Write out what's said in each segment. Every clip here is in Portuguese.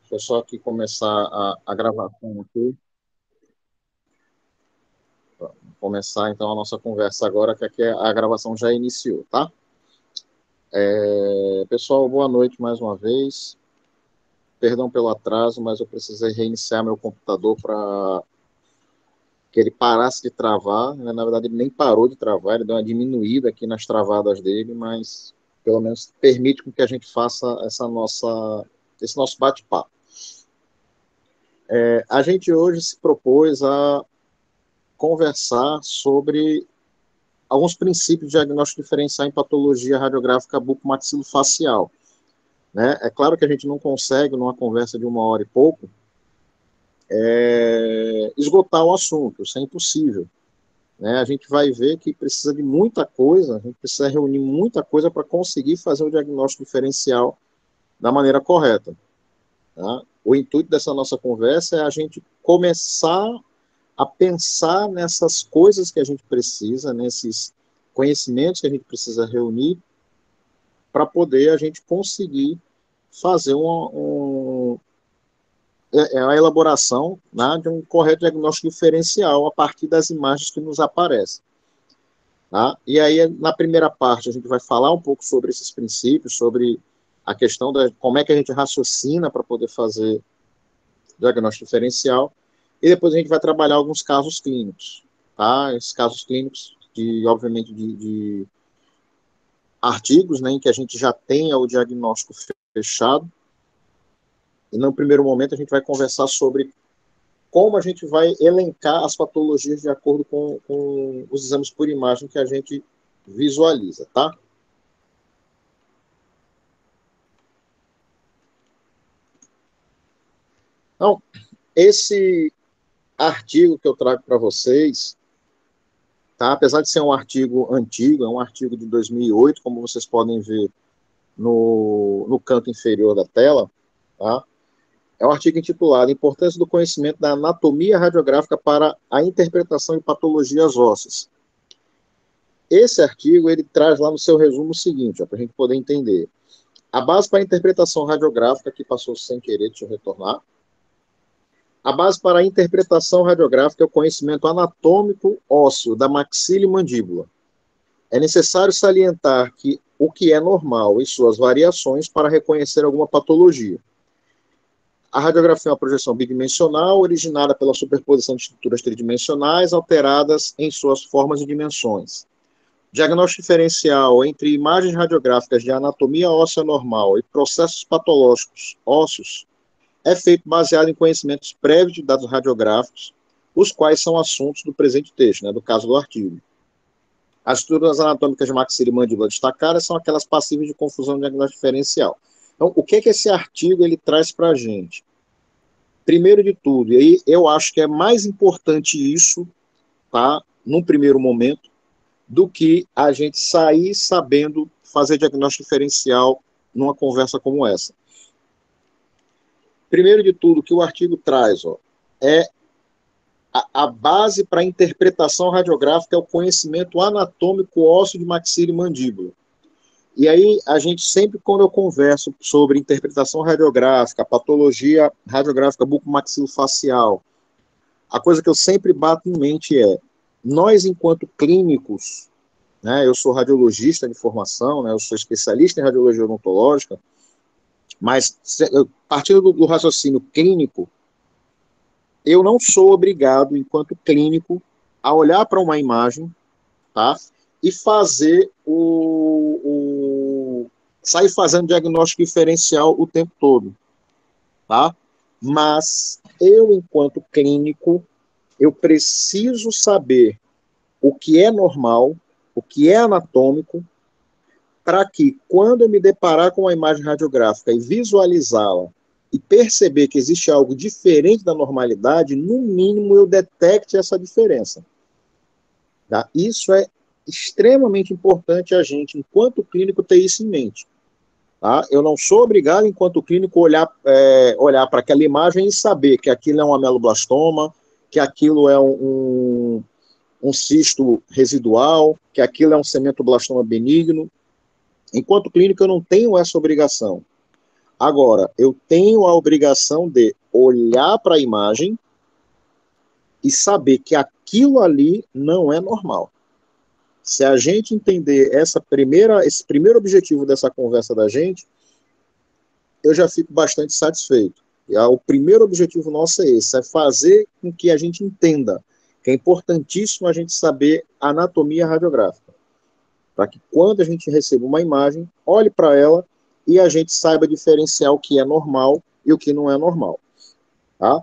Deixa eu só aqui começar a gravação aqui. Vou começar então a nossa conversa agora, que aqui a gravação já iniciou, tá? Pessoal, boa noite mais uma vez. Perdão pelo atraso, mas eu precisei reiniciar meu computador para que ele parasse de travar. Na verdade, ele nem parou de travar, ele deu uma diminuída aqui nas travadas dele, mas pelo menos permite com que a gente faça esse nosso bate-papo. A gente hoje se propôs a conversar sobre alguns princípios de diagnóstico diferencial em patologia radiográfica bucomaxilofacial. Né? É claro que a gente não consegue, numa conversa de 1 hora e pouco, esgotar o assunto, isso é impossível. Né? A gente vai ver que precisa de muita coisa, a gente precisa reunir muita coisa para conseguir fazer o diagnóstico diferencial da maneira correta. Tá? O intuito dessa nossa conversa é a gente começar a pensar nessas coisas que a gente precisa, nesses conhecimentos que a gente precisa reunir para poder a gente conseguir fazer a elaboração, né, de um correto diagnóstico diferencial a partir das imagens que nos aparecem. Tá? E aí, na primeira parte, a gente vai falar um pouco sobre esses princípios, sobre a questão de como é que a gente raciocina para poder fazer diagnóstico diferencial, e depois a gente vai trabalhar alguns casos clínicos. Tá? Esses casos clínicos, obviamente, de artigos, né, em que a gente já tenha o diagnóstico fechado, e no primeiro momento a gente vai conversar sobre como a gente vai elencar as patologias de acordo com os exames por imagem que a gente visualiza, tá? Então, esse artigo que eu trago para vocês, tá? Apesar de ser um artigo antigo, é um artigo de 2008, como vocês podem ver no canto inferior da tela, tá? É um artigo intitulado Importância do conhecimento da anatomia radiográfica para a interpretação de patologias ósseas. Esse artigo, ele traz lá no seu resumo o seguinte, para a gente poder entender. A base para a interpretação radiográfica, que passou sem querer, deixa eu retornar. A base para a interpretação radiográfica é o conhecimento anatômico ósseo da maxila e mandíbula. É necessário salientar que o que é normal e suas variações para reconhecer alguma patologia. A radiografia é uma projeção bidimensional originada pela superposição de estruturas tridimensionais alteradas em suas formas e dimensões. Diagnóstico diferencial entre imagens radiográficas de anatomia óssea normal e processos patológicos ósseos é feito baseado em conhecimentos prévios de dados radiográficos, os quais são assuntos do presente texto, né, do caso do artigo. As estruturas anatômicas de maxila e mandíbula destacadas são aquelas passíveis de confusão de diagnóstico diferencial. Então, o que esse artigo ele traz para a gente? Primeiro de tudo, e aí eu acho que é mais importante isso, tá, num primeiro momento, do que a gente sair sabendo fazer diagnóstico diferencial numa conversa como essa. Primeiro de tudo, o que o artigo traz, é a base para a interpretação radiográfica é o conhecimento anatômico ósseo de maxila e mandíbula. E aí, a gente sempre, quando eu converso sobre interpretação radiográfica, patologia radiográfica bucomaxilofacial, a coisa que eu sempre bato em mente é, nós, enquanto clínicos, né, eu sou radiologista de formação, né, eu sou especialista em radiologia odontológica, mas partindo do raciocínio clínico, eu não sou obrigado, enquanto clínico, a olhar para uma imagem, tá, e fazer sair fazendo diagnóstico diferencial o tempo todo, tá? Mas eu, enquanto clínico, eu preciso saber o que é normal, o que é anatômico, para que, quando eu me deparar com uma imagem radiográfica e visualizá-la e perceber que existe algo diferente da normalidade, no mínimo eu detecte essa diferença. Tá? Isso é extremamente importante a gente, enquanto clínico, ter isso em mente. Tá? Eu não sou obrigado, enquanto clínico, olhar para aquela imagem e saber que aquilo é um ameloblastoma, que aquilo é um cisto residual, que aquilo é um cementoblastoma benigno. Enquanto clínico, eu não tenho essa obrigação. Agora, eu tenho a obrigação de olhar para a imagem e saber que aquilo ali não é normal. Se a gente entender esse primeiro objetivo dessa conversa da gente, eu já fico bastante satisfeito. O primeiro objetivo nosso é esse, é fazer com que a gente entenda que é importantíssimo a gente saber a anatomia radiográfica, para que quando a gente receba uma imagem, olhe para ela e a gente saiba diferenciar o que é normal e o que não é normal. Tá?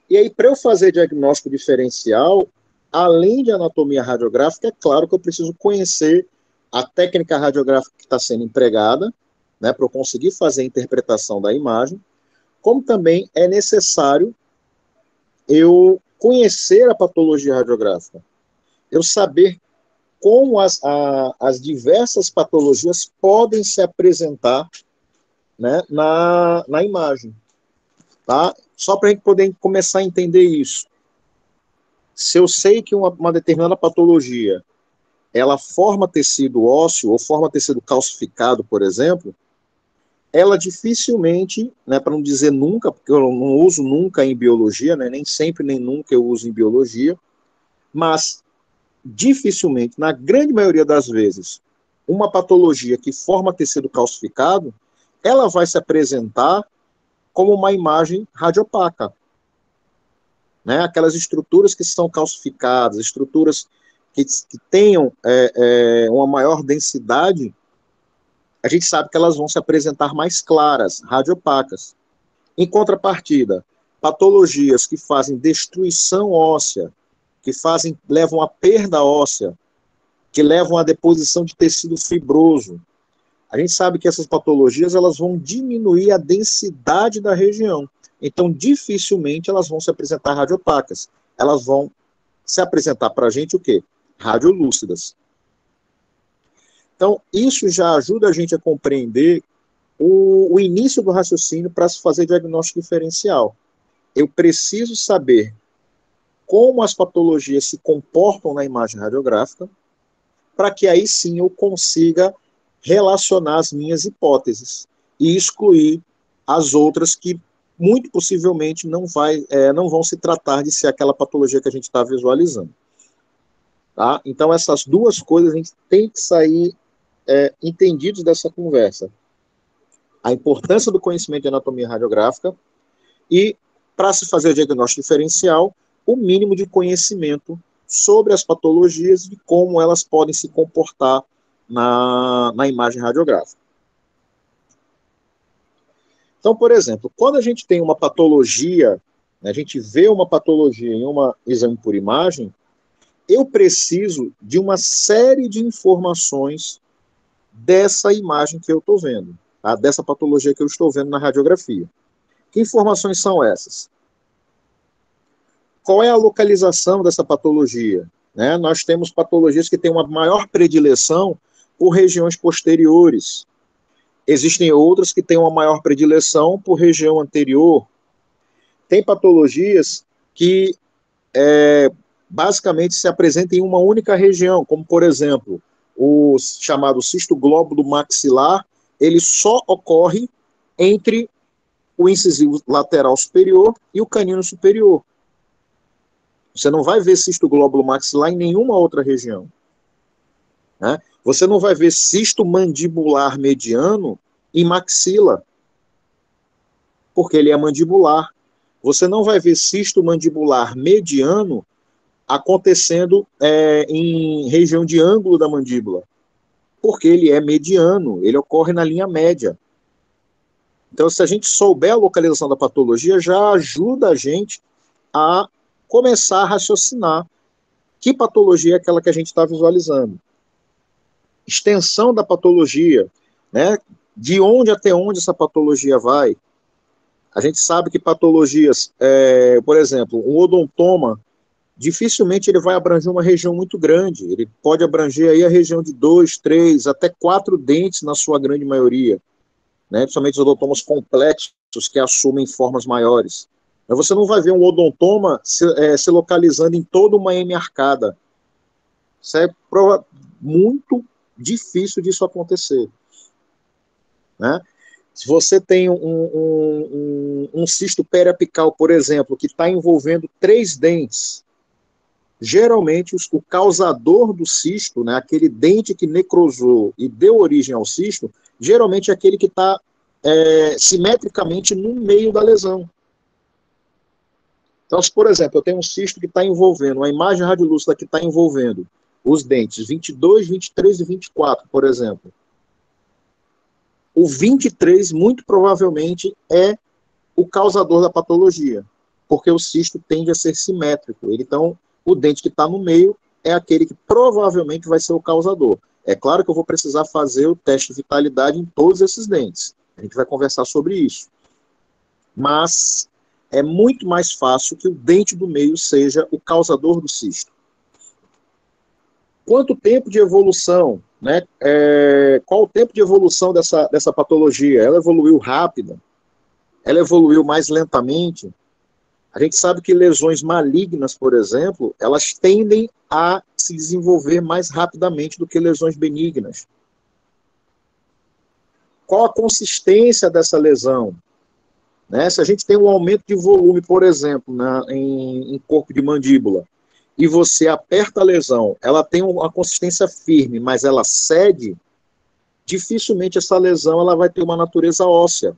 E aí, para eu fazer diagnóstico diferencial, além de anatomia radiográfica, é claro que eu preciso conhecer a técnica radiográfica que está sendo empregada, né, para eu conseguir fazer a interpretação da imagem, como também é necessário eu conhecer a patologia radiográfica, eu saber como as diversas patologias podem se apresentar, né, na imagem. Tá? Só para a gente poder começar a entender isso. Se eu sei que uma determinada patologia ela forma tecido ósseo ou forma tecido calcificado, por exemplo, ela dificilmente, né, para não dizer nunca, porque eu não uso nunca em biologia, né, nem sempre nem nunca eu uso em biologia, mas dificilmente, na grande maioria das vezes, uma patologia que forma tecido calcificado, ela vai se apresentar como uma imagem radiopaca. Né? Aquelas estruturas que são calcificadas, estruturas que tenham uma maior densidade, a gente sabe que elas vão se apresentar mais claras, radiopacas. Em contrapartida, patologias que fazem destruição óssea, que levam à perda óssea, que levam à deposição de tecido fibroso, a gente sabe que essas patologias elas vão diminuir a densidade da região. Então, dificilmente elas vão se apresentar radiopacas. Elas vão se apresentar para a gente o quê? Radiolúcidas. Então, isso já ajuda a gente a compreender o início do raciocínio para se fazer diagnóstico diferencial. Eu preciso saber como as patologias se comportam na imagem radiográfica, para que aí sim eu consiga relacionar as minhas hipóteses e excluir as outras que muito possivelmente não vão se tratar de ser aquela patologia que a gente está visualizando. Tá? Então, essas duas coisas a gente tem que sair entendidos dessa conversa. A importância do conhecimento de anatomia radiográfica e, para se fazer o diagnóstico diferencial, o mínimo de conhecimento sobre as patologias e como elas podem se comportar na imagem radiográfica. Então, por exemplo, quando a gente tem uma patologia, a gente vê uma patologia em um exame por imagem, eu preciso de uma série de informações dessa imagem que eu estou vendo, tá? Dessa patologia que eu estou vendo na radiografia. Que informações são essas? Qual é a localização dessa patologia? Né? Nós temos patologias que têm uma maior predileção por regiões posteriores. Existem outras que têm uma maior predileção por região anterior. Tem patologias que basicamente se apresentam em uma única região, como, por exemplo, o chamado cisto glóbulo maxilar, ele só ocorre entre o incisivo lateral superior e o canino superior. Você não vai ver cisto glóbulo maxilar em nenhuma outra região. Né? Você não vai ver cisto mandibular mediano em maxila, porque ele é mandibular. Você não vai ver cisto mandibular mediano acontecendo em região de ângulo da mandíbula, porque ele é mediano, ele ocorre na linha média. Então, se a gente souber a localização da patologia, já ajuda a gente a começar a raciocinar que patologia é aquela que a gente está visualizando. Extensão da patologia, né? De onde até onde essa patologia vai. A gente sabe que patologias, por exemplo, um odontoma, dificilmente ele vai abranger uma região muito grande. Ele pode abranger aí a região de 2, 3, até 4 dentes na sua grande maioria. Né? Principalmente os odontomas complexos que assumem formas maiores. Mas você não vai ver um odontoma se localizando em toda uma hemiarcada. Isso é muito difícil disso acontecer. Né? Se você tem um cisto periapical, por exemplo, que está envolvendo 3 dentes, geralmente o causador do cisto, né, aquele dente que necrosou e deu origem ao cisto, geralmente é aquele que está simetricamente no meio da lesão. Então, se, por exemplo, eu tenho um cisto que está envolvendo, uma imagem radiolúcida que está envolvendo os dentes 22, 23 e 24, por exemplo, o 23, muito provavelmente, é o causador da patologia, porque o cisto tende a ser simétrico. Então, o dente que está no meio é aquele que provavelmente vai ser o causador. É claro que eu vou precisar fazer o teste de vitalidade em todos esses dentes. A gente vai conversar sobre isso. Mas é muito mais fácil que o dente do meio seja o causador do cisto. Quanto tempo de evolução? Né? Qual o tempo de evolução dessa patologia? Ela evoluiu rápida? Ela evoluiu mais lentamente? A gente sabe que lesões malignas, por exemplo, elas tendem a se desenvolver mais rapidamente do que lesões benignas. Qual a consistência dessa lesão? Né? Se a gente tem um aumento de volume, por exemplo, em corpo de mandíbula, e você aperta a lesão, ela tem uma consistência firme, mas ela cede, dificilmente essa lesão ela vai ter uma natureza óssea.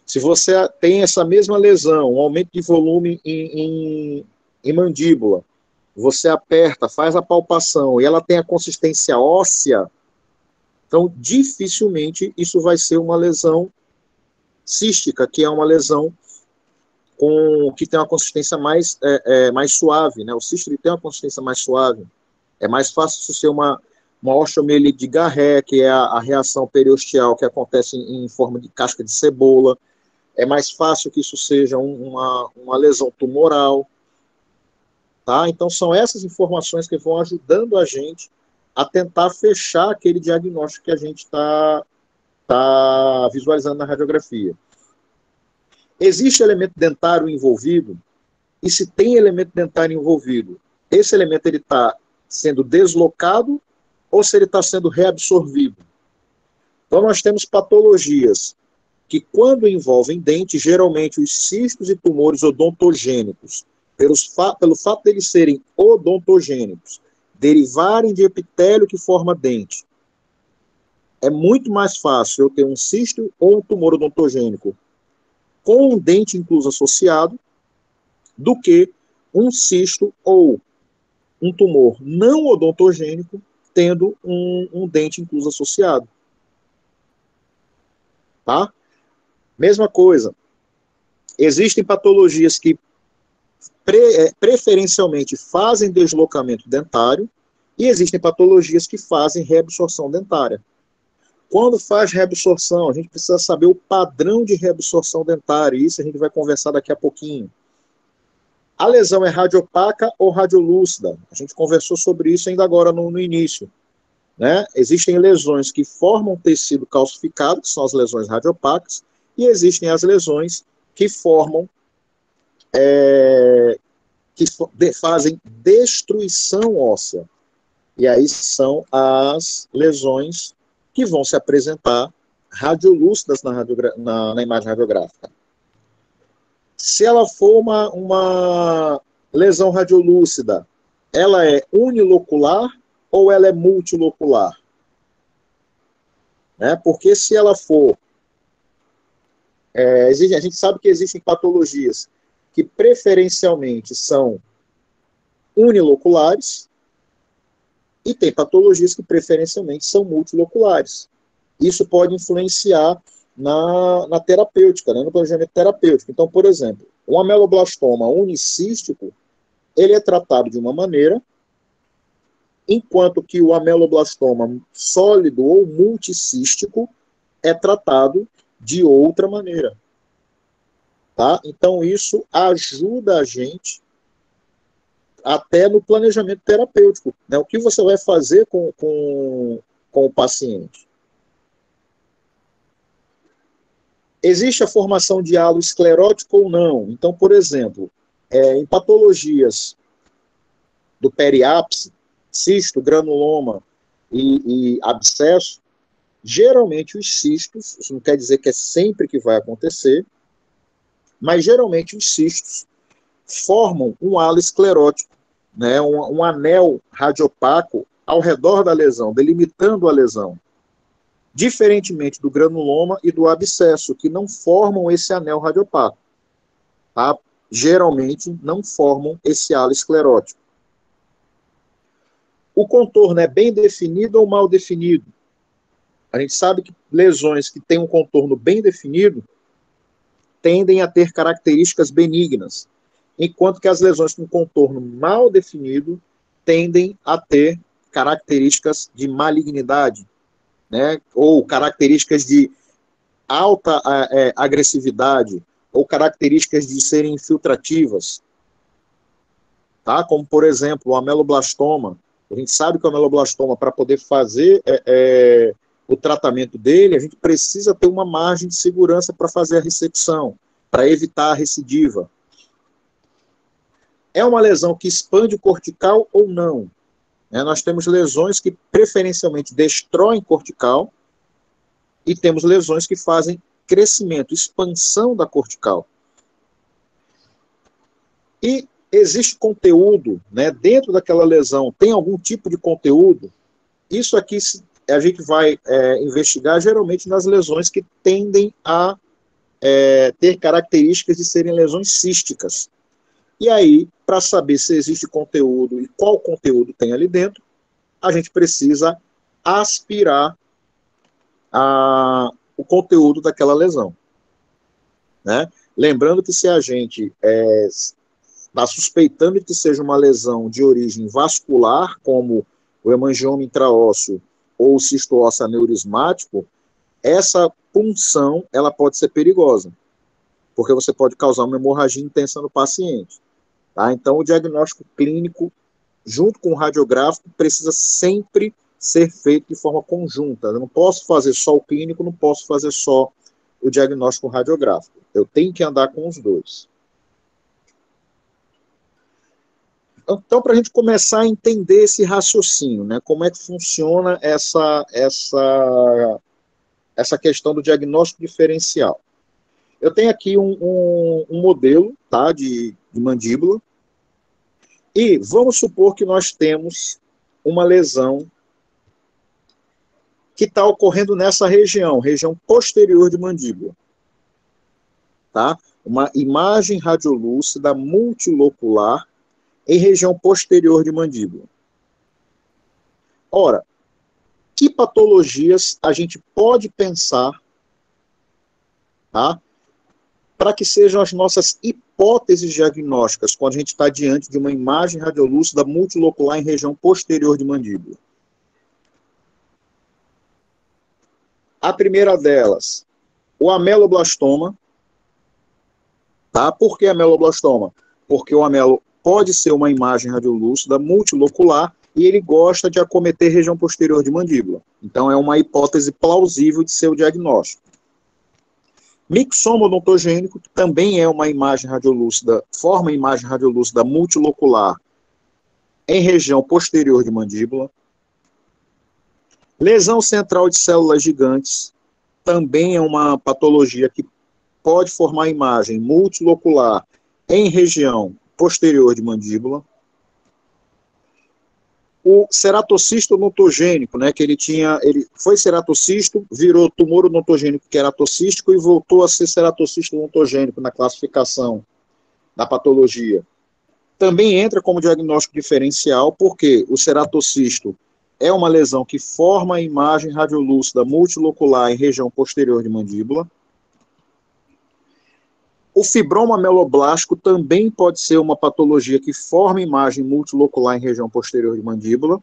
Se você tem essa mesma lesão, um aumento de volume em mandíbula, você aperta, faz a palpação e ela tem a consistência óssea, então dificilmente isso vai ser uma lesão cística, que é uma lesão que tem uma consistência mais suave, né? O cisto ele tem uma consistência mais suave. É mais fácil isso ser uma osteomielite de Garré, que é a reação periosteal que acontece em forma de casca de cebola. É mais fácil que isso seja uma lesão tumoral. Tá? Então, são essas informações que vão ajudando a gente a tentar fechar aquele diagnóstico que a gente está visualizando na radiografia. Existe elemento dentário envolvido? E se tem elemento dentário envolvido, esse elemento está sendo deslocado ou se ele está sendo reabsorvido? Então, nós temos patologias que, quando envolvem dente, geralmente os cistos e tumores odontogênicos, pelo fato de eles serem odontogênicos, derivarem de epitélio que forma dente, é muito mais fácil eu ter um cisto ou um tumor odontogênico com um dente incluso associado do que um cisto ou um tumor não odontogênico tendo um dente incluso associado. Tá? Mesma coisa, existem patologias que preferencialmente fazem deslocamento dentário e existem patologias que fazem reabsorção dentária. Quando faz reabsorção, a gente precisa saber o padrão de reabsorção dentária, e isso a gente vai conversar daqui a pouquinho. A lesão é radiopaca ou radiolúcida? A gente conversou sobre isso ainda agora no início. Né? Existem lesões que formam tecido calcificado, que são as lesões radiopacas, e existem as lesões que formam, fazem destruição óssea. E aí são as lesões que vão se apresentar radiolúcidas na imagem radiográfica. Se ela for uma lesão radiolúcida, ela é unilocular ou ela é multilocular? Né? Porque se ela for... a gente sabe que existem patologias que preferencialmente são uniloculares e tem patologias que preferencialmente são multiloculares. Isso pode influenciar na terapêutica, né, no planejamento terapêutico. Então, por exemplo, um ameloblastoma unicístico, ele é tratado de uma maneira, enquanto que o ameloblastoma sólido ou multicístico é tratado de outra maneira. Tá? Então, isso ajuda a gente até no planejamento terapêutico. Né? O que você vai fazer com o paciente? Existe a formação de halo esclerótico ou não? Então, por exemplo, em patologias do periápice, cisto, granuloma e abscesso, Geralmente os cistos, isso não quer dizer que é sempre que vai acontecer, mas geralmente os cistos formam um halo esclerótico, né, um anel radiopaco ao redor da lesão, delimitando a lesão. Diferentemente do granuloma e do abscesso, que não formam esse anel radiopaco. Tá? Geralmente não formam esse halo esclerótico. O contorno é bem definido ou mal definido? A gente sabe que lesões que têm um contorno bem definido tendem a ter características benignas, enquanto que as lesões com contorno mal definido tendem a ter características de malignidade, né? Ou características de alta agressividade, ou características de serem infiltrativas, tá? Como, por exemplo, o ameloblastoma. A gente sabe que o ameloblastoma, para poder fazer o tratamento dele, a gente precisa ter uma margem de segurança para fazer a ressecção, para evitar a recidiva. É uma lesão que expande o cortical ou não? Nós temos lesões que preferencialmente destroem cortical e temos lesões que fazem crescimento, expansão da cortical. E existe conteúdo, né, dentro daquela lesão, tem algum tipo de conteúdo? Isso aqui a gente vai investigar geralmente nas lesões que tendem a ter características de serem lesões císticas. E aí, para saber se existe conteúdo e qual conteúdo tem ali dentro, a gente precisa aspirar o conteúdo daquela lesão. Né? Lembrando que se a gente está suspeitando que seja uma lesão de origem vascular, como o hemangioma intraósseo ou o cisto ósseo aneurismático, essa punção ela pode ser perigosa, porque você pode causar uma hemorragia intensa no paciente. Tá? Então, o diagnóstico clínico, junto com o radiográfico, precisa sempre ser feito de forma conjunta. Eu não posso fazer só o clínico, não posso fazer só o diagnóstico radiográfico. Eu tenho que andar com os dois. Então, para a gente começar a entender esse raciocínio, né, como é que funciona essa questão do diagnóstico diferencial. Eu tenho aqui um modelo, tá, de mandíbula, e vamos supor que nós temos uma lesão que está ocorrendo nessa região posterior de mandíbula. Tá? Uma imagem radiolúcida multilocular em região posterior de mandíbula. Ora, que patologias a gente pode pensar, tá, para que sejam as nossas hipóteses diagnósticas quando a gente está diante de uma imagem radiolúcida multilocular em região posterior de mandíbula? A primeira delas, o ameloblastoma. Tá? Por que ameloblastoma? Porque o amelo pode ser uma imagem radiolúcida multilocular e ele gosta de acometer região posterior de mandíbula. Então, é uma hipótese plausível de ser o diagnóstico. Mixoma odontogênico, que também é uma imagem radiolúcida, forma imagem radiolúcida multilocular em região posterior de mandíbula. Lesão central de células gigantes, também é uma patologia que pode formar imagem multilocular em região posterior de mandíbula. O ceratocisto odontogênico, né, que ele foi ceratocisto, virou tumor odontogênico queratocístico e voltou a ser ceratocisto odontogênico na classificação da patologia. Também entra como diagnóstico diferencial, porque o ceratocisto é uma lesão que forma a imagem radiolúcida multilocular em região posterior de mandíbula. O fibroma ameloblástico também pode ser uma patologia que forma imagem multilocular em região posterior de mandíbula.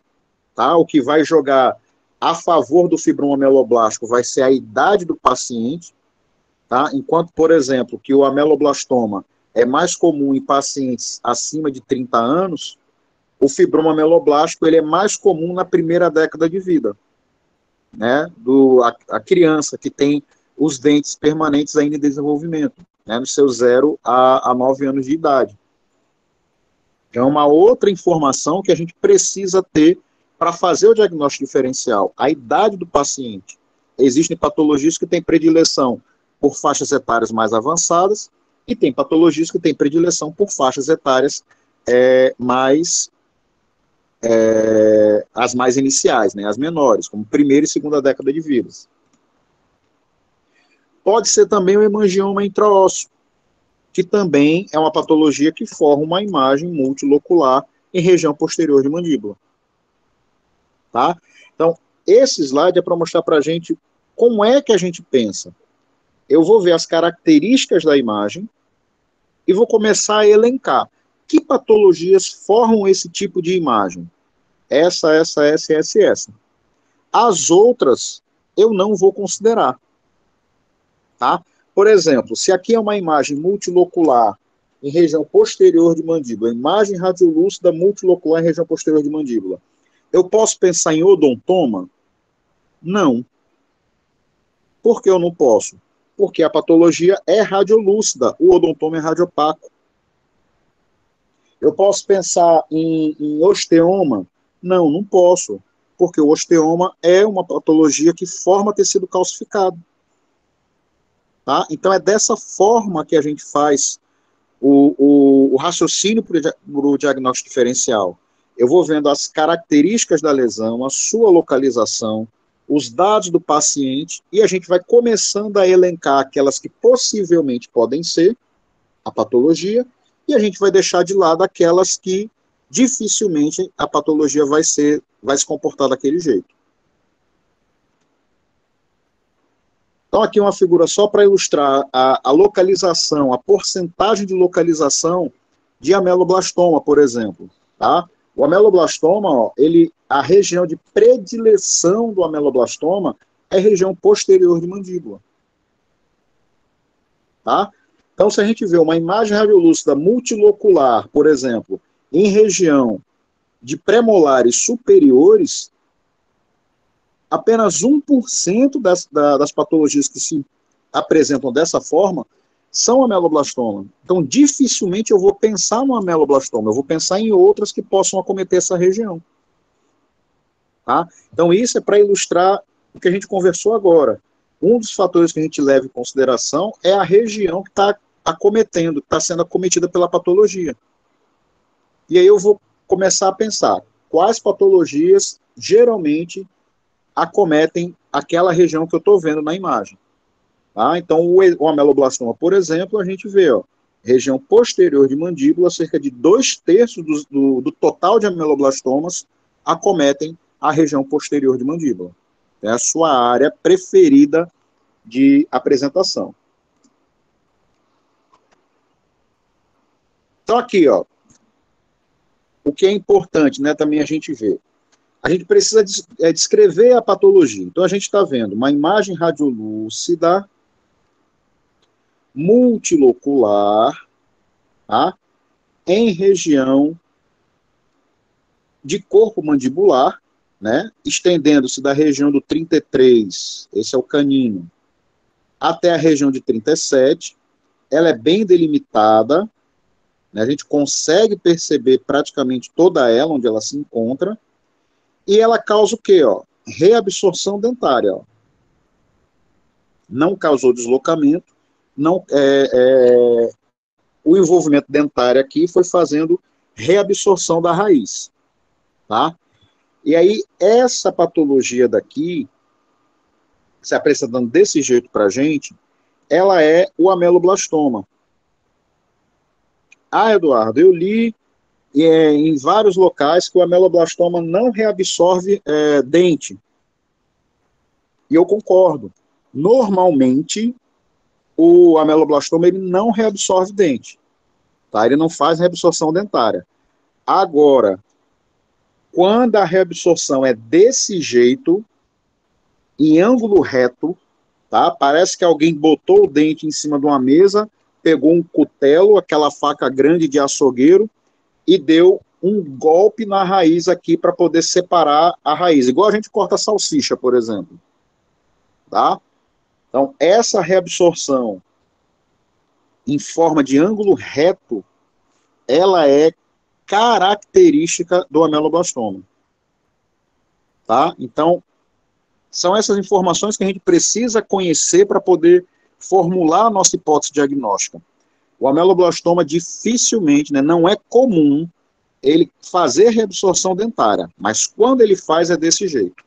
Tá? O que vai jogar a favor do fibroma ameloblástico vai ser a idade do paciente. Tá? Enquanto, por exemplo, que o ameloblastoma é mais comum em pacientes acima de 30 anos, o fibroma ameloblástico ele é mais comum na primeira década de vida. Né? A criança que tem os dentes permanentes ainda em desenvolvimento, né, nos seus 0 a 9 anos de idade. É uma outra informação que a gente precisa ter para fazer o diagnóstico diferencial, a idade do paciente. existem patologias que têm predileção por faixas etárias mais avançadas e tem patologias que têm predileção por faixas etárias as mais iniciais, né, as menores, como primeira e segunda década de vida. Pode ser também o hemangioma intraósseo, que também é uma patologia que forma uma imagem multilocular em região posterior de mandíbula. Tá? Então, esse slide é para mostrar para a gente como é que a gente pensa. Eu vou ver as características da imagem e vou começar a elencar que patologias formam esse tipo de imagem. Essa. As outras eu não vou considerar. Tá? Por exemplo, se aqui é uma imagem multilocular em região posterior de mandíbula, imagem radiolúcida multilocular em região posterior de mandíbula, eu posso pensar em odontoma? Não. Por que eu não posso? Porque a patologia é radiolúcida, o odontoma é radiopaco. Eu posso pensar em osteoma? Não, não posso, porque o osteoma é uma patologia que forma tecido calcificado. Tá? Então é dessa forma que a gente faz o raciocínio para o diagnóstico diferencial. Eu vou vendo as características da lesão, a sua localização, os dados do paciente, e a gente vai começando a elencar aquelas que possivelmente podem ser a patologia, e a gente vai deixar de lado aquelas que dificilmente a patologia vai se comportar daquele jeito. Então, aqui uma figura só para ilustrar a localização, a porcentagem de localização de ameloblastoma, por exemplo. Tá? O ameloblastoma, ó, a região de predileção do ameloblastoma é a região posterior de mandíbula. Tá? Então, se a gente vê uma imagem radiolúcida multilocular, por exemplo, em região de premolares superiores, apenas 1% das patologias que se apresentam dessa forma são ameloblastoma. Então, dificilmente eu vou pensar no ameloblastoma, eu vou pensar em outras que possam acometer essa região. Tá? Então, isso é para ilustrar o que a gente conversou agora. Um dos fatores que a gente leva em consideração é a região que está acometendo, que está sendo acometida pela patologia. E aí eu vou começar a pensar quais patologias geralmente acometem aquela região que eu estou vendo na imagem. Tá? Então, o ameloblastoma, por exemplo, a gente vê, ó, região posterior de mandíbula, cerca de 2/3 do total de ameloblastomas acometem a região posterior de mandíbula. É a sua área preferida de apresentação. Então, aqui, ó, o que é importante, né, também a gente ver. A gente precisa descrever a patologia. Então, a gente está vendo uma imagem radiolúcida, multilocular, tá? Em região de corpo mandibular, né? Estendendo-se da região do 33, esse é o canino, até a região de 37. Ela é bem delimitada, né? A gente consegue perceber praticamente toda ela, onde ela se encontra. E ela causa o quê? Ó? Reabsorção dentária. Ó. Não causou deslocamento, não, o envolvimento dentário aqui foi fazendo reabsorção da raiz. Tá? E aí, essa patologia daqui, se apresentando desse jeito para a gente, ela é o ameloblastoma. Ah, Eduardo, eu li em vários locais que o ameloblastoma não reabsorve dente. E eu concordo. Normalmente, o ameloblastoma ele não reabsorve dente. Tá? Ele não faz reabsorção dentária. Agora, quando a reabsorção é desse jeito, em ângulo reto, tá? Parece que alguém botou o dente em cima de uma mesa, pegou um cutelo, aquela faca grande de açougueiro, e deu um golpe na raiz aqui para poder separar a raiz. Igual a gente corta salsicha, por exemplo. Tá? Então, essa reabsorção em forma de ângulo reto, ela é característica do ameloblastoma. Tá? Então, São essas informações que a gente precisa conhecer para poder formular a nossa hipótese diagnóstica. O ameloblastoma dificilmente, né, não é comum ele fazer reabsorção dentária, mas quando ele faz é desse jeito.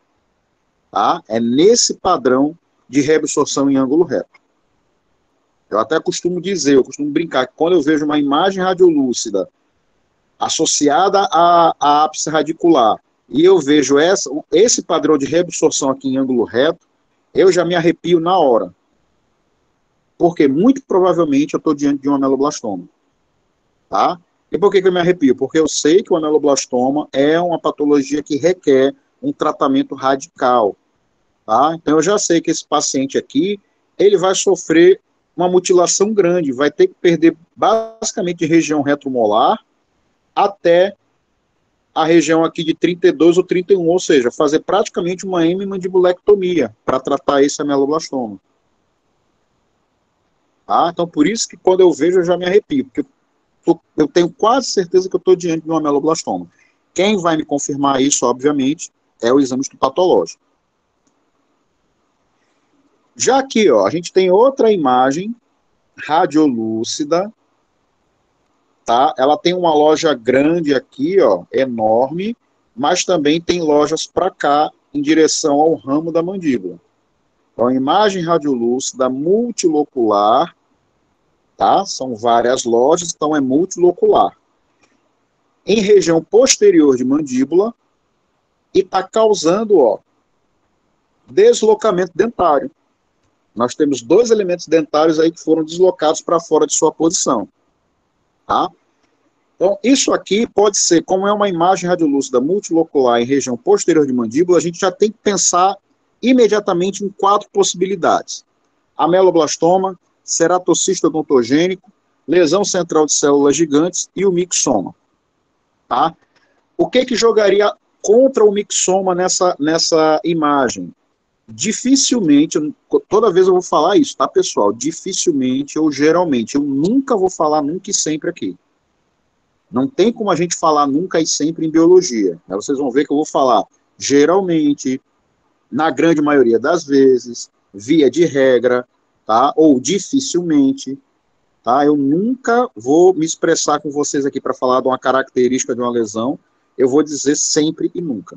Tá? É nesse padrão de reabsorção em ângulo reto. Eu até costumo dizer, eu costumo brincar, que quando eu vejo uma imagem radiolúcida associada à ápice radicular, e eu vejo esse padrão de reabsorção aqui em ângulo reto, eu já me arrepio na hora. Porque muito provavelmente eu estou diante de um ameloblastoma. Tá? E por que eu me arrepio? Porque eu sei que o ameloblastoma é uma patologia que requer um tratamento radical. Tá? Então eu já sei que esse paciente aqui, ele vai sofrer uma mutilação grande, vai ter que perder basicamente de região retromolar até a região aqui de 32 ou 31, ou seja, fazer praticamente uma hemimandibulectomia para tratar esse ameloblastoma. Tá? Então por isso que quando eu vejo eu já me arrepio, porque eu tenho quase certeza que eu estou diante de um ameloblastoma. Quem vai me confirmar isso, obviamente, é o exame histopatológico. Já aqui, ó, a gente tem outra imagem radiolúcida, tá? Ela tem uma loja grande aqui, ó, enorme, mas também tem lojas para cá, em direção ao ramo da mandíbula. Então, imagem radiolúcida multilocular, tá? São várias lojas, então é multilocular. Em região posterior de mandíbula, e está causando, ó, deslocamento dentário. Nós temos dois elementos dentários aí que foram deslocados para fora de sua posição. Tá? Então, isso aqui pode ser, como é uma imagem radiolúcida multilocular em região posterior de mandíbula, a gente já tem que pensar imediatamente em 4 possibilidades. Ameloblastoma, ceratocisto odontogênico, lesão central de células gigantes e o mixoma. Tá? O que jogaria contra o mixoma nessa imagem? Dificilmente, toda vez eu vou falar isso, tá, pessoal? Dificilmente ou geralmente, eu nunca vou falar nunca e sempre aqui. Não tem como a gente falar nunca e sempre em biologia. Né? Vocês vão ver que eu vou falar geralmente, na grande maioria das vezes, via de regra, tá? Ou dificilmente, tá? Eu nunca vou me expressar com vocês aqui para falar de uma característica de uma lesão, eu vou dizer sempre e nunca.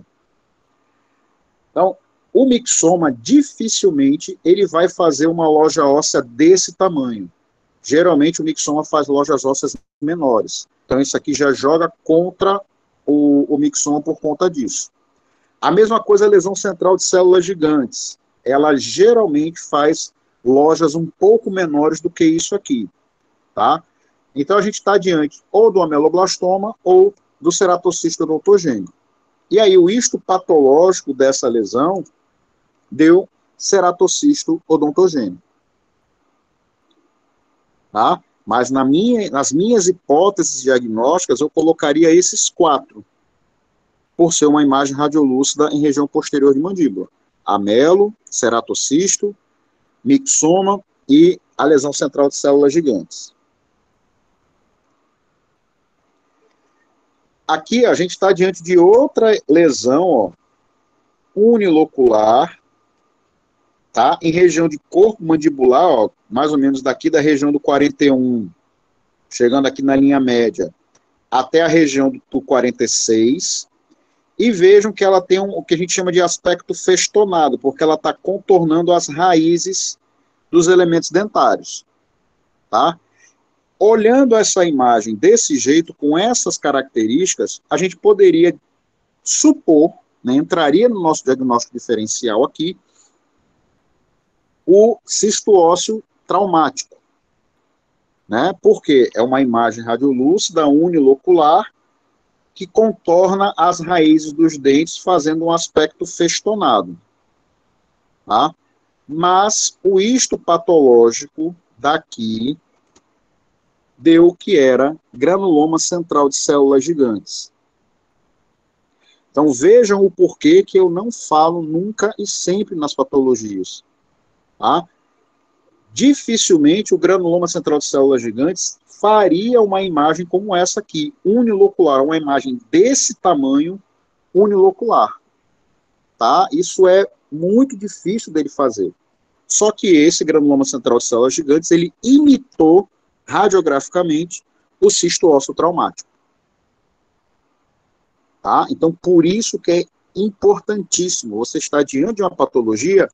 Então, o mixoma, dificilmente, ele vai fazer uma loja óssea desse tamanho. Geralmente, o mixoma faz lojas ósseas menores. Então, isso aqui já joga contra o mixoma por conta disso. A mesma coisa a lesão central de células gigantes. Ela geralmente faz lojas um pouco menores do que isso aqui. Tá? Então, a gente está diante ou do ameloblastoma ou do ceratocisto odontogênico. E aí, o histopatológico dessa lesão deu ceratocisto odontogênico. Tá? Mas nas minhas hipóteses diagnósticas, eu colocaria esses 4, por ser uma imagem radiolúcida em região posterior de mandíbula. Amelo, ceratocisto, mixoma e a lesão central de células gigantes. Aqui a gente está diante de outra lesão, ó, unilocular, tá? Em região de corpo mandibular, ó, mais ou menos daqui da região do 41, chegando aqui na linha média, até a região do 46, e vejam que ela tem o que a gente chama de aspecto festonado, porque ela está contornando as raízes dos elementos dentários, tá? Olhando essa imagem desse jeito, com essas características, a gente poderia supor, né, entraria no nosso diagnóstico diferencial aqui, o cisto ósseo traumático, né? Porque é uma imagem radiolúcida unilocular que contorna as raízes dos dentes, fazendo um aspecto festonado. Tá? Mas o histopatológico daqui deu que era granuloma central de células gigantes. Então vejam o porquê que eu não falo nunca e sempre nas patologias. Tá? Dificilmente o granuloma central de células gigantes faria uma imagem como essa aqui, unilocular, uma imagem desse tamanho unilocular. Tá? Isso é muito difícil dele fazer. Só que esse granuloma central de células gigantes, ele imitou radiograficamente o cisto ósseo traumático. Tá? Então, por isso que é importantíssimo, você está diante de uma patologia,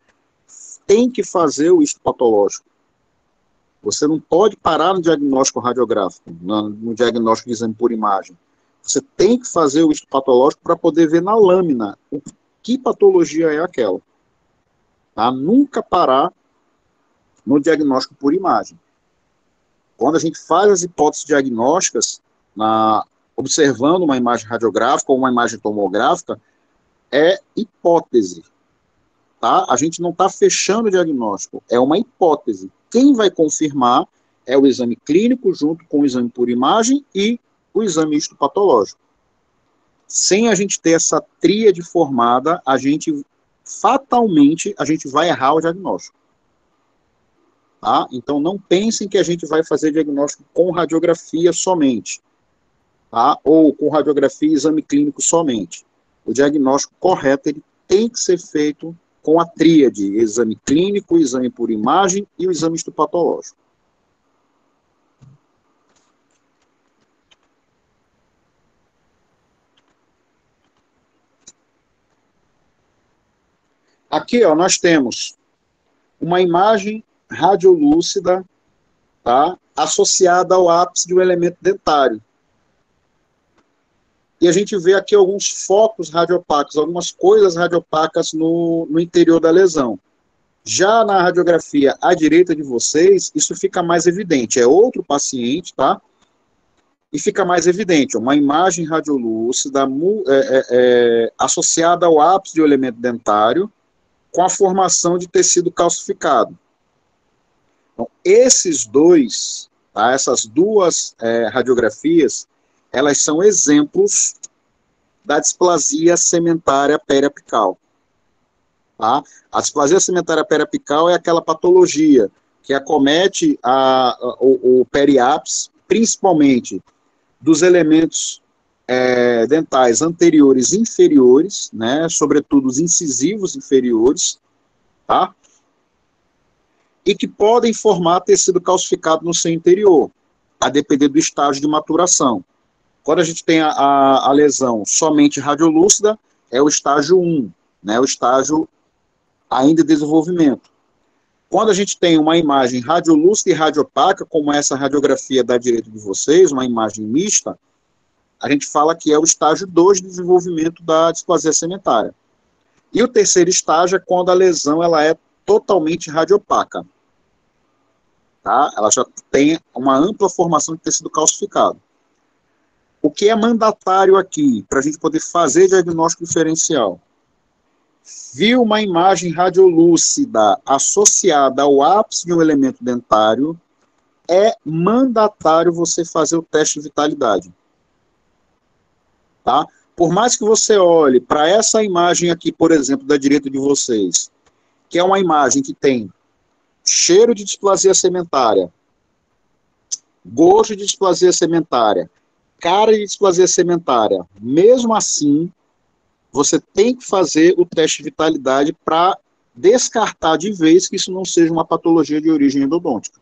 tem que fazer o histopatológico. Você não pode parar no diagnóstico radiográfico, no diagnóstico de exame por imagem. Você tem que fazer o histopatológico para poder ver na lâmina que patologia é aquela. Tá? Nunca parar no diagnóstico por imagem. Quando a gente faz as hipóteses diagnósticas, observando uma imagem radiográfica ou uma imagem tomográfica, é hipótese. Tá? A gente não está fechando o diagnóstico, é uma hipótese. Quem vai confirmar é o exame clínico junto com o exame por imagem e o exame histopatológico. Sem a gente ter essa tríade formada, fatalmente, a gente vai errar o diagnóstico. Tá? Então, não pensem que a gente vai fazer diagnóstico com radiografia somente, tá? Ou com radiografia e exame clínico somente. O diagnóstico correto ele tem que ser feito com a tríade, exame clínico, exame por imagem e o exame histopatológico. Aqui, ó, nós temos uma imagem radiolúcida, tá, associada ao ápice de um elemento dentário. E a gente vê aqui alguns focos radiopacos, algumas coisas radiopacas no interior da lesão. Já na radiografia à direita de vocês, isso fica mais evidente. É outro paciente, tá? E fica mais evidente. Uma imagem radiolúcida associada ao ápice de um elemento dentário com a formação de tecido calcificado. Então, esses dois, tá? Essas duas radiografias, elas são exemplos da displasia cementária periapical. Tá? A displasia cementária periapical é aquela patologia que acomete o periápice, principalmente dos elementos dentais anteriores e inferiores, né, sobretudo os incisivos inferiores, tá? E que podem formar tecido calcificado no seu interior, a depender do estágio de maturação. Quando a gente tem a lesão somente radiolúcida, é o estágio 1, né, o estágio ainda em desenvolvimento. Quando a gente tem uma imagem radiolúcida e radiopaca, como essa radiografia da direita de vocês, uma imagem mista, a gente fala que é o estágio 2 de desenvolvimento da displasia cementária. E o terceiro estágio é quando a lesão ela é totalmente radiopaca. Tá? Ela já tem uma ampla formação de tecido calcificado. O que é mandatário aqui, para a gente poder fazer diagnóstico diferencial? Viu uma imagem radiolúcida associada ao ápice de um elemento dentário, é mandatário você fazer o teste de vitalidade. Tá? Por mais que você olhe para essa imagem aqui, por exemplo, da direita de vocês, que é uma imagem que tem cheiro de displasia cementária, gosto de displasia cementária, cara de displasia cementária, mesmo assim, você tem que fazer o teste de vitalidade para descartar de vez que isso não seja uma patologia de origem endodôntica.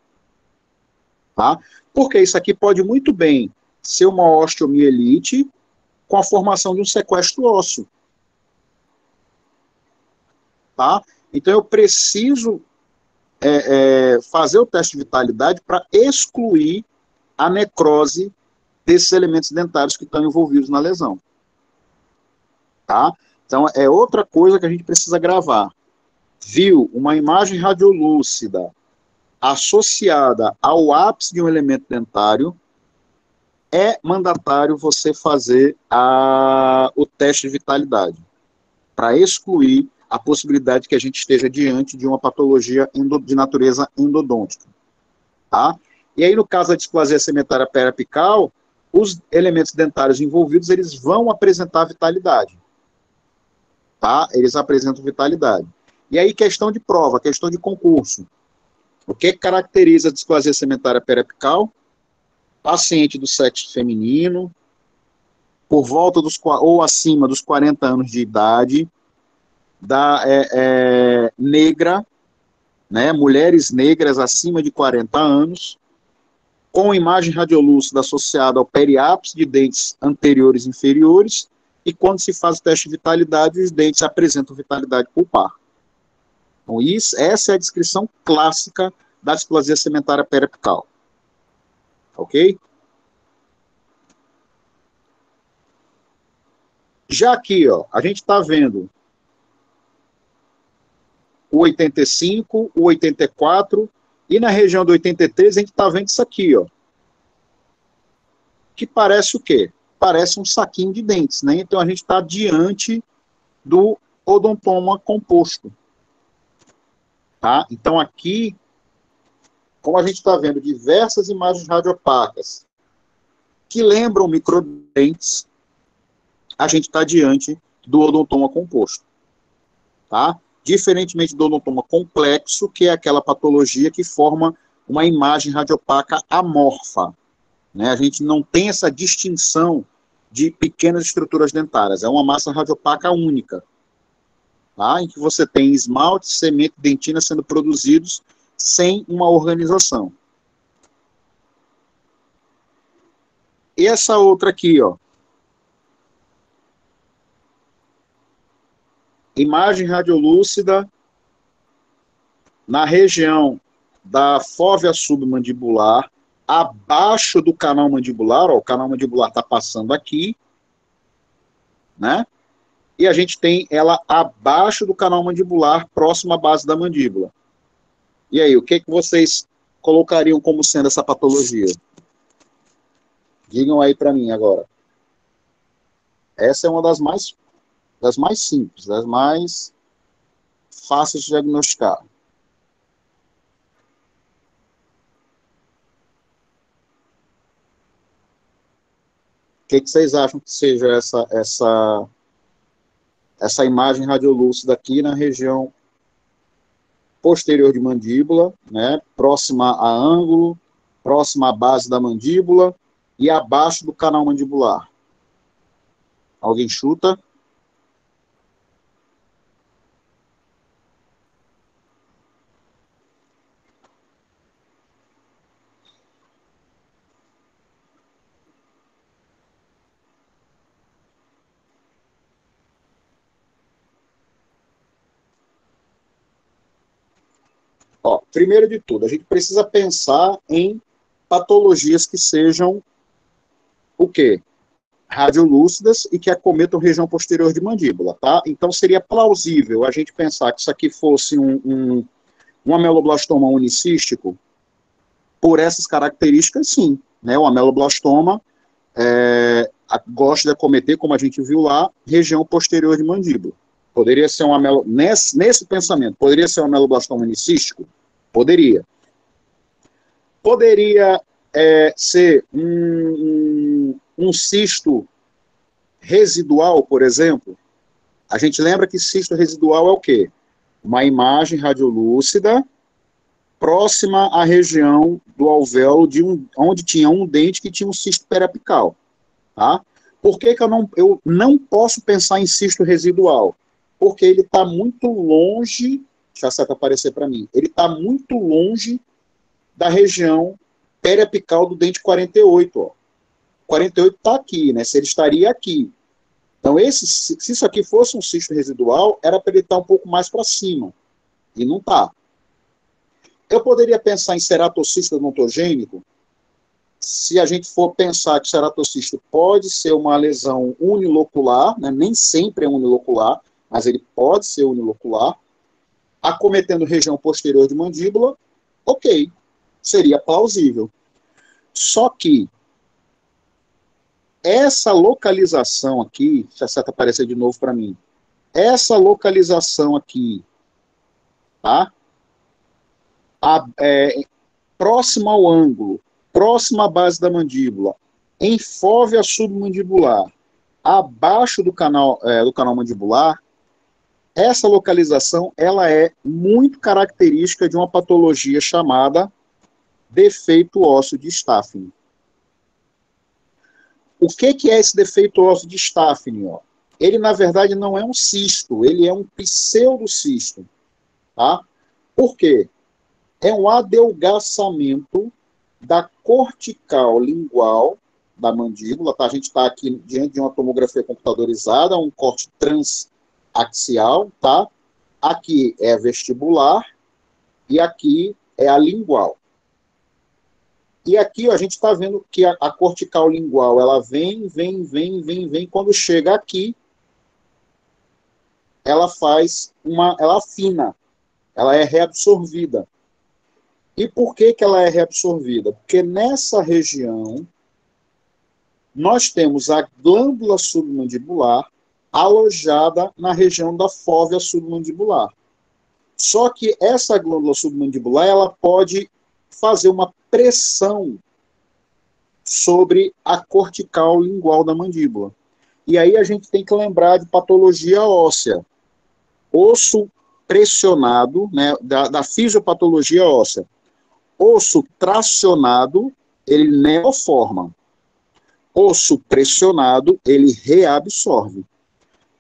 Tá? Porque isso aqui pode muito bem ser uma osteomielite com a formação de um sequestro ósseo. Tá? Então eu preciso fazer o teste de vitalidade para excluir a necrose desses elementos dentários que estão envolvidos na lesão. Tá? Então, é outra coisa que a gente precisa gravar. Viu uma imagem radiolúcida associada ao ápice de um elemento dentário, é mandatário você fazer o teste de vitalidade, para excluir a possibilidade que a gente esteja diante de uma patologia de natureza endodôntica. Tá? E aí, no caso da displasia cementária periapical, os elementos dentários envolvidos, eles vão apresentar vitalidade. Tá? Eles apresentam vitalidade. E aí, questão de prova, questão de concurso. O que caracteriza a displasia cementária periapical? Paciente do sexo feminino, por volta ou acima dos 40 anos de idade, negra, né, mulheres negras acima de 40 anos, com imagem radiolúcida associada ao periápice de dentes anteriores e inferiores, e quando se faz o teste de vitalidade, os dentes apresentam vitalidade pulpar. Então, essa é a descrição clássica da displasia segmentária periapical. Ok? Já aqui, ó, a gente está vendo o 85, o 84, e na região do 83 a gente está vendo isso aqui, ó. Que parece o quê? Parece um saquinho de dentes, né? Então a gente está diante do odontoma composto. Tá? Então aqui, como a gente está vendo diversas imagens radiopacas que lembram microdentes, a gente está diante do odontoma composto. Tá? Diferentemente do odontoma complexo, que é aquela patologia que forma uma imagem radiopaca amorfa. Né? A gente não tem essa distinção de pequenas estruturas dentárias, é uma massa radiopaca única, tá? Em que você tem esmalte, semente, dentina sendo produzidos sem uma organização. E essa outra aqui, ó, imagem radiolúcida na região da fóvea submandibular, abaixo do canal mandibular, ó, o canal mandibular está passando aqui, né? E a gente tem ela abaixo do canal mandibular, próximo à base da mandíbula. E aí, o que vocês colocariam como sendo essa patologia? Digam aí para mim agora. Essa é uma das mais simples, das mais fáceis de diagnosticar. O que vocês acham que seja essa imagem radiolúcida aqui na região posterior de mandíbula, né, próxima a ângulo, próxima à base da mandíbula e abaixo do canal mandibular? Alguém chuta? Ó, primeiro de tudo, a gente precisa pensar em patologias que sejam o quê? Radiolúcidas e que acometam região posterior de mandíbula, tá? Então seria plausível a gente pensar que isso aqui fosse um ameloblastoma unicístico por essas características, sim, né? O ameloblastoma gosta de acometer, como a gente viu lá, região posterior de mandíbula. Poderia ser nesse pensamento, poderia ser um ameloblastoma unicístico? Poderia. Poderia ser um cisto residual, por exemplo. A gente lembra que cisto residual é o quê? Uma imagem radiolúcida próxima à região do alvéolo onde tinha um dente que tinha um cisto periapical. Tá? Por que eu não posso pensar em cisto residual? Porque ele está muito longe, deixa a seta aparecer para mim, ele está muito longe da região periapical do dente 48. Ó. 48 está aqui, né? Se ele estaria aqui. Então, se isso aqui fosse um cisto residual, era para ele estar um pouco mais para cima. E não está. Eu poderia pensar em ceratocisto odontogênico, se a gente for pensar que o ceratocisto pode ser uma lesão unilocular, né? Nem sempre é unilocular, mas ele pode ser unilocular, acometendo região posterior de mandíbula, ok, seria plausível. Só que essa localização aqui, se a seta aparecer de novo para mim, essa localização aqui, tá? Próxima ao ângulo, próxima à base da mandíbula, em fóvea submandibular, abaixo do canal mandibular, essa localização ela é muito característica de uma patologia chamada defeito ósseo de Stafford. O que é esse defeito ósseo de Stafford? ele, na verdade, não é um cisto, ele é um pseudocisto, tá? Por quê? É um adelgaçamento da cortical lingual da mandíbula, tá? A gente está aqui diante de uma tomografia computadorizada, um corte transaxial, tá? Aqui é vestibular e aqui é a lingual. E aqui ó, a gente está vendo que a cortical lingual, ela vem. Quando chega aqui, ela ela afina, ela é reabsorvida. E por que ela é reabsorvida? Porque nessa região, nós temos a glândula submandibular alojada na região da fóvea submandibular. Só que essa glândula submandibular, ela pode fazer uma pressão sobre a cortical lingual da mandíbula. E aí a gente tem que lembrar de patologia óssea. Osso pressionado, né, da fisiopatologia óssea. Osso tracionado, ele neoforma. Osso pressionado, ele reabsorve.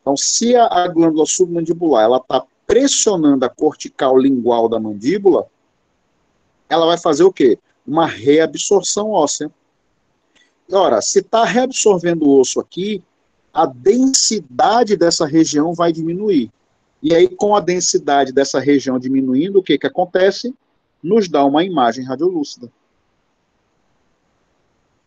Então, se a glândula submandibular ela está pressionando a cortical lingual da mandíbula, ela vai fazer o quê? Uma reabsorção óssea. Ora, se está reabsorvendo o osso aqui, a densidade dessa região vai diminuir. E aí, com a densidade dessa região diminuindo, o que acontece? Nos dá uma imagem radiolúcida.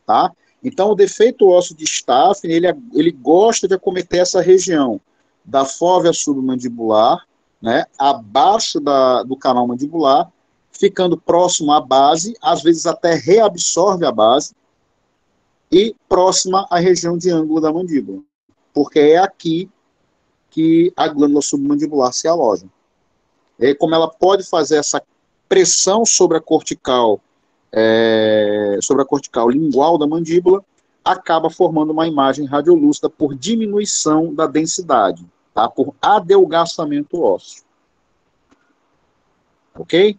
Tá? Então, o defeito ósseo de Staffen, ele gosta de acometer essa região da fóvea submandibular, né, abaixo do canal mandibular, ficando próximo à base, às vezes até reabsorve a base, e próxima à região de ângulo da mandíbula, porque é aqui que a glândula submandibular se aloja. E aí, como ela pode fazer essa pressão sobre a cortical lingual da mandíbula, acaba formando uma imagem radiolúcida por diminuição da densidade, tá? Por adelgaçamento ósseo. Ok?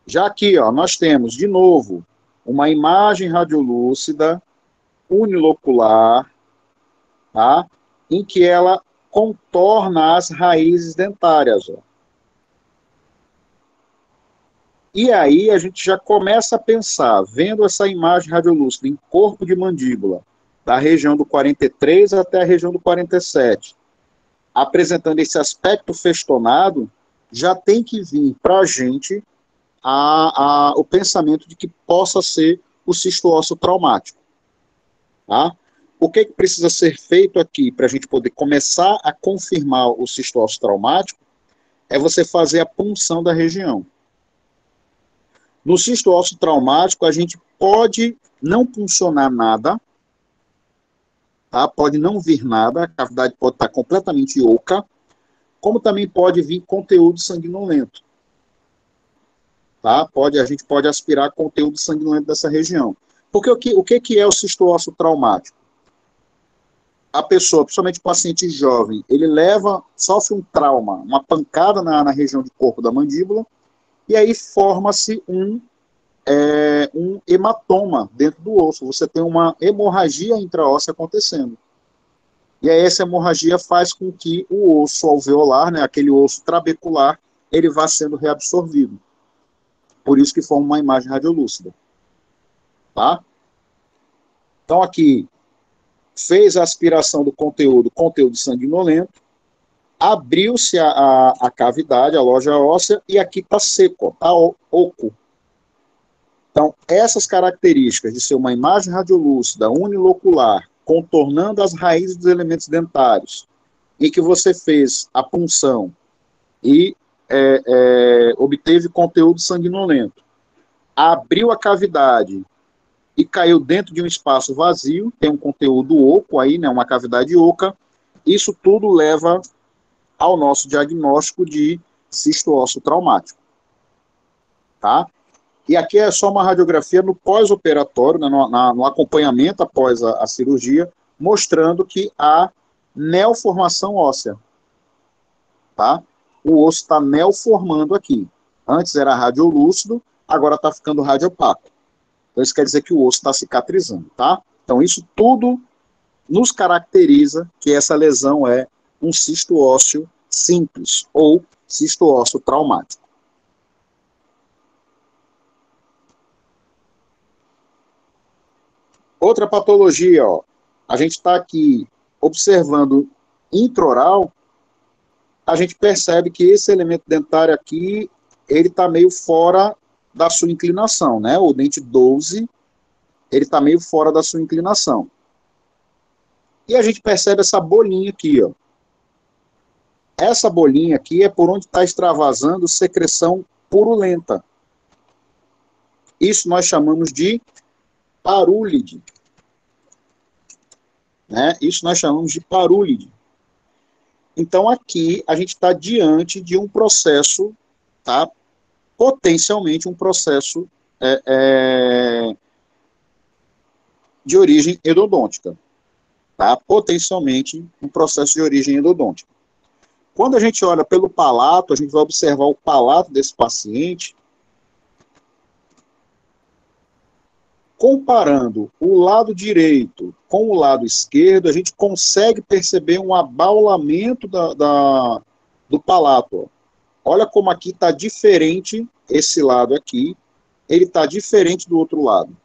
Já aqui, ó, nós temos, de novo, uma imagem radiolúcida unilocular, tá? Em que ela contorna as raízes dentárias. Ó. E aí a gente já começa a pensar, vendo essa imagem radiolúcida em corpo de mandíbula, da região do 43 até a região do 47, apresentando esse aspecto festonado, já tem que vir para a gente o pensamento de que possa ser o cisto ósseo traumático. Tá? O que precisa ser feito aqui para a gente poder começar a confirmar o cisto ósseo traumático é você fazer a punção da região. No cisto ósseo traumático, a gente pode não puncionar nada, tá? Pode não vir nada, a cavidade pode estar completamente oca, como também pode vir conteúdo sanguinolento. Tá? A gente pode aspirar conteúdo sanguinolento dessa região. Porque o que é o cisto ósseo traumático? A pessoa, principalmente o paciente jovem, ele sofre um trauma, uma pancada na região de corpo da mandíbula, e aí forma-se um hematoma dentro do osso. Você tem uma hemorragia intraóssea acontecendo. E aí essa hemorragia faz com que o osso alveolar, né, aquele osso trabecular, ele vá sendo reabsorvido. Por isso que forma uma imagem radiolúcida. Tá? Então aqui, fez a aspiração do conteúdo sanguinolento, abriu-se a cavidade, a loja óssea, e aqui está seco, está oco. Então, essas características de ser uma imagem radiolúcida, unilocular, contornando as raízes dos elementos dentários, em que você fez a punção e obteve conteúdo sanguinolento, abriu a cavidade e caiu dentro de um espaço vazio, tem um conteúdo oco aí, né, uma cavidade oca, isso tudo leva ao nosso diagnóstico de cisto ósseo traumático. Tá? E aqui é só uma radiografia no pós-operatório, né, no acompanhamento após a cirurgia, mostrando que há neoformação óssea. Tá? O osso está neoformando aqui. Antes era radiolúcido, agora está ficando radiopaco. Então isso quer dizer que o osso está cicatrizando. Tá? Então, isso tudo nos caracteriza que essa lesão é um cisto ósseo simples ou cisto ósseo traumático. Outra patologia, ó, a gente está aqui observando intraoral, a gente percebe que esse elemento dentário aqui, ele está meio fora da sua inclinação, né? O dente 12, ele está meio fora da sua inclinação. E a gente percebe essa bolinha aqui, ó. Essa bolinha aqui é por onde está extravasando secreção purulenta. Isso nós chamamos de parúlide. Né? Isso nós chamamos de parúlide. Então, aqui, a gente está diante de um processo, tá? Potencialmente um processo de origem endodôntica. Tá? Potencialmente um processo de origem endodôntica. Quando a gente olha pelo palato, a gente vai observar o palato desse paciente, comparando o lado direito com o lado esquerdo, a gente consegue perceber um abaulamento do palato. Olha como aqui está diferente, esse lado aqui, ele está diferente do outro lado.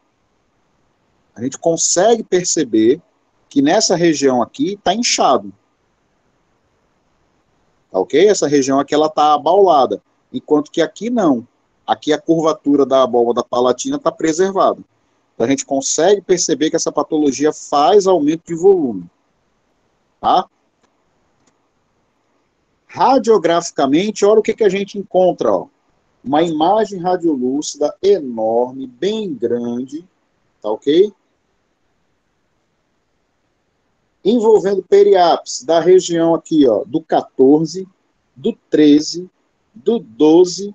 A gente consegue perceber que nessa região aqui está inchado. Tá ok? Essa região aqui ela está abaulada, enquanto que aqui não. Aqui a curvatura da abóbada palatina está preservada. Então a gente consegue perceber que essa patologia faz aumento de volume. Tá? Radiograficamente, olha o que a gente encontra. Ó. Uma imagem radiolúcida enorme, bem grande, tá ok? Envolvendo periápice da região aqui, ó, do 14, do 13, do 12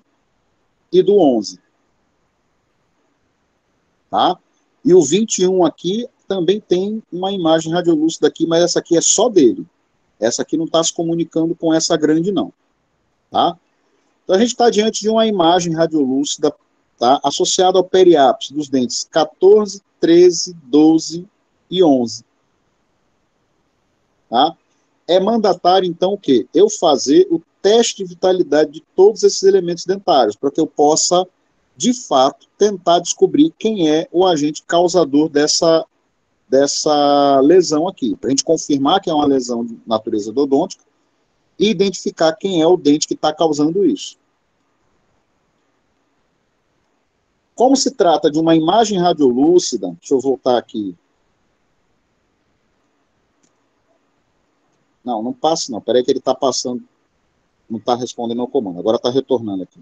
e do 11. Tá? E o 21 aqui também tem uma imagem radiolúcida aqui, mas essa aqui é só dele. Essa aqui não está se comunicando com essa grande, não. Tá? Então, a gente está diante de uma imagem radiolúcida, tá, associada ao periápice dos dentes 14, 13, 12 e 11. Tá? É mandatário, então, o quê? Eu fazer o teste de vitalidade de todos esses elementos dentários, para que eu possa, de fato, tentar descobrir quem é o agente causador dessa lesão aqui, para a gente confirmar que é uma lesão de natureza endodôntica e identificar quem é o dente que está causando isso. Como se trata de uma imagem radiolúcida, deixa eu voltar aqui. Não passa não, peraí que ele está passando, não está respondendo ao comando, agora está retornando aqui.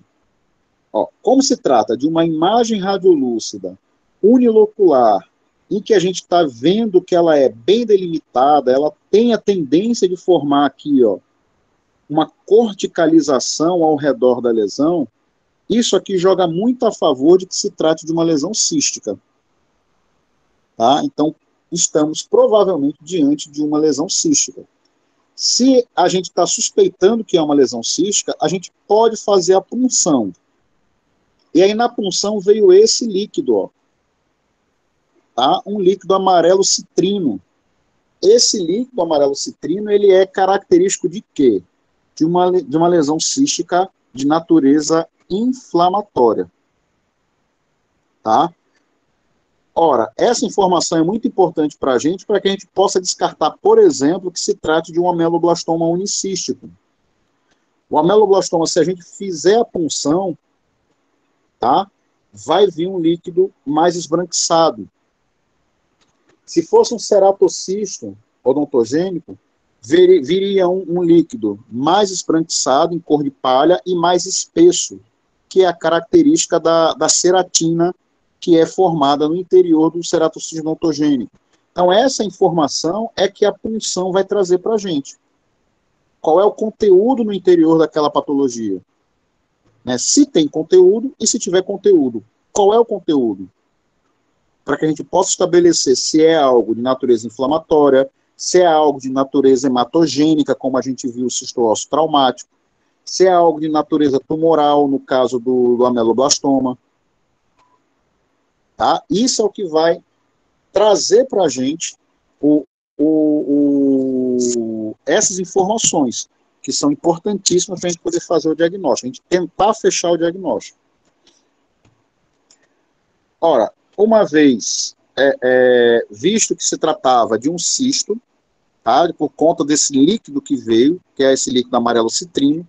Ó, como se trata de uma imagem radiolúcida unilocular, em que a gente está vendo que ela é bem delimitada, ela tem a tendência de formar aqui, ó, uma corticalização ao redor da lesão, isso aqui joga muito a favor de que se trate de uma lesão cística. Tá? Então, estamos provavelmente diante de uma lesão cística. Se a gente está suspeitando que é uma lesão cística, a gente pode fazer a punção. E aí, na punção, veio esse líquido, ó. Tá? Um líquido amarelo citrino. Esse líquido amarelo citrino, ele é característico de quê? De uma lesão cística de natureza inflamatória. Tá? Ora, essa informação é muito importante para que a gente possa descartar, por exemplo, que se trate de um ameloblastoma unicístico. O ameloblastoma, se a gente fizer a punção, tá, vai vir um líquido mais esbranquiçado. Se fosse um ceratocisto odontogênico, viria um líquido mais esbranquiçado, em cor de palha, e mais espesso, que é a característica da ceratina, que é formada no interior do ceratocisto odontogênico. Então, essa informação é que a punção vai trazer para a gente. Qual é o conteúdo no interior daquela patologia? Né? Se tem conteúdo e se tiver conteúdo. Qual é o conteúdo? Para que a gente possa estabelecer se é algo de natureza inflamatória, se é algo de natureza hematogênica, como a gente viu o cisto ósseo traumático, se é algo de natureza tumoral, no caso do ameloblastoma. Tá? Isso é o que vai trazer para a gente essas informações, que são importantíssimas para a gente poder fazer o diagnóstico, a gente tentar fechar o diagnóstico. Ora, uma vez visto que se tratava de um cisto, tá, por conta desse líquido que veio, que é esse líquido amarelo citrino,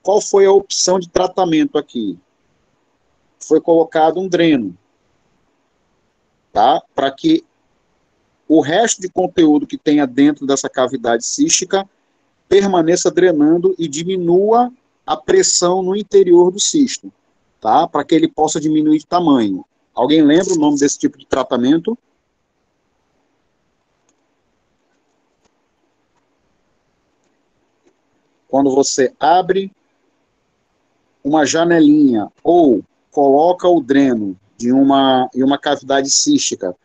qual foi a opção de tratamento aqui? Foi colocado um dreno, tá, para que o resto de conteúdo que tenha dentro dessa cavidade cística permaneça drenando e diminua a pressão no interior do cisto, tá, para que ele possa diminuir de tamanho. Alguém lembra o nome desse tipo de tratamento? Quando você abre uma janelinha ou coloca o dreno em uma cavidade cística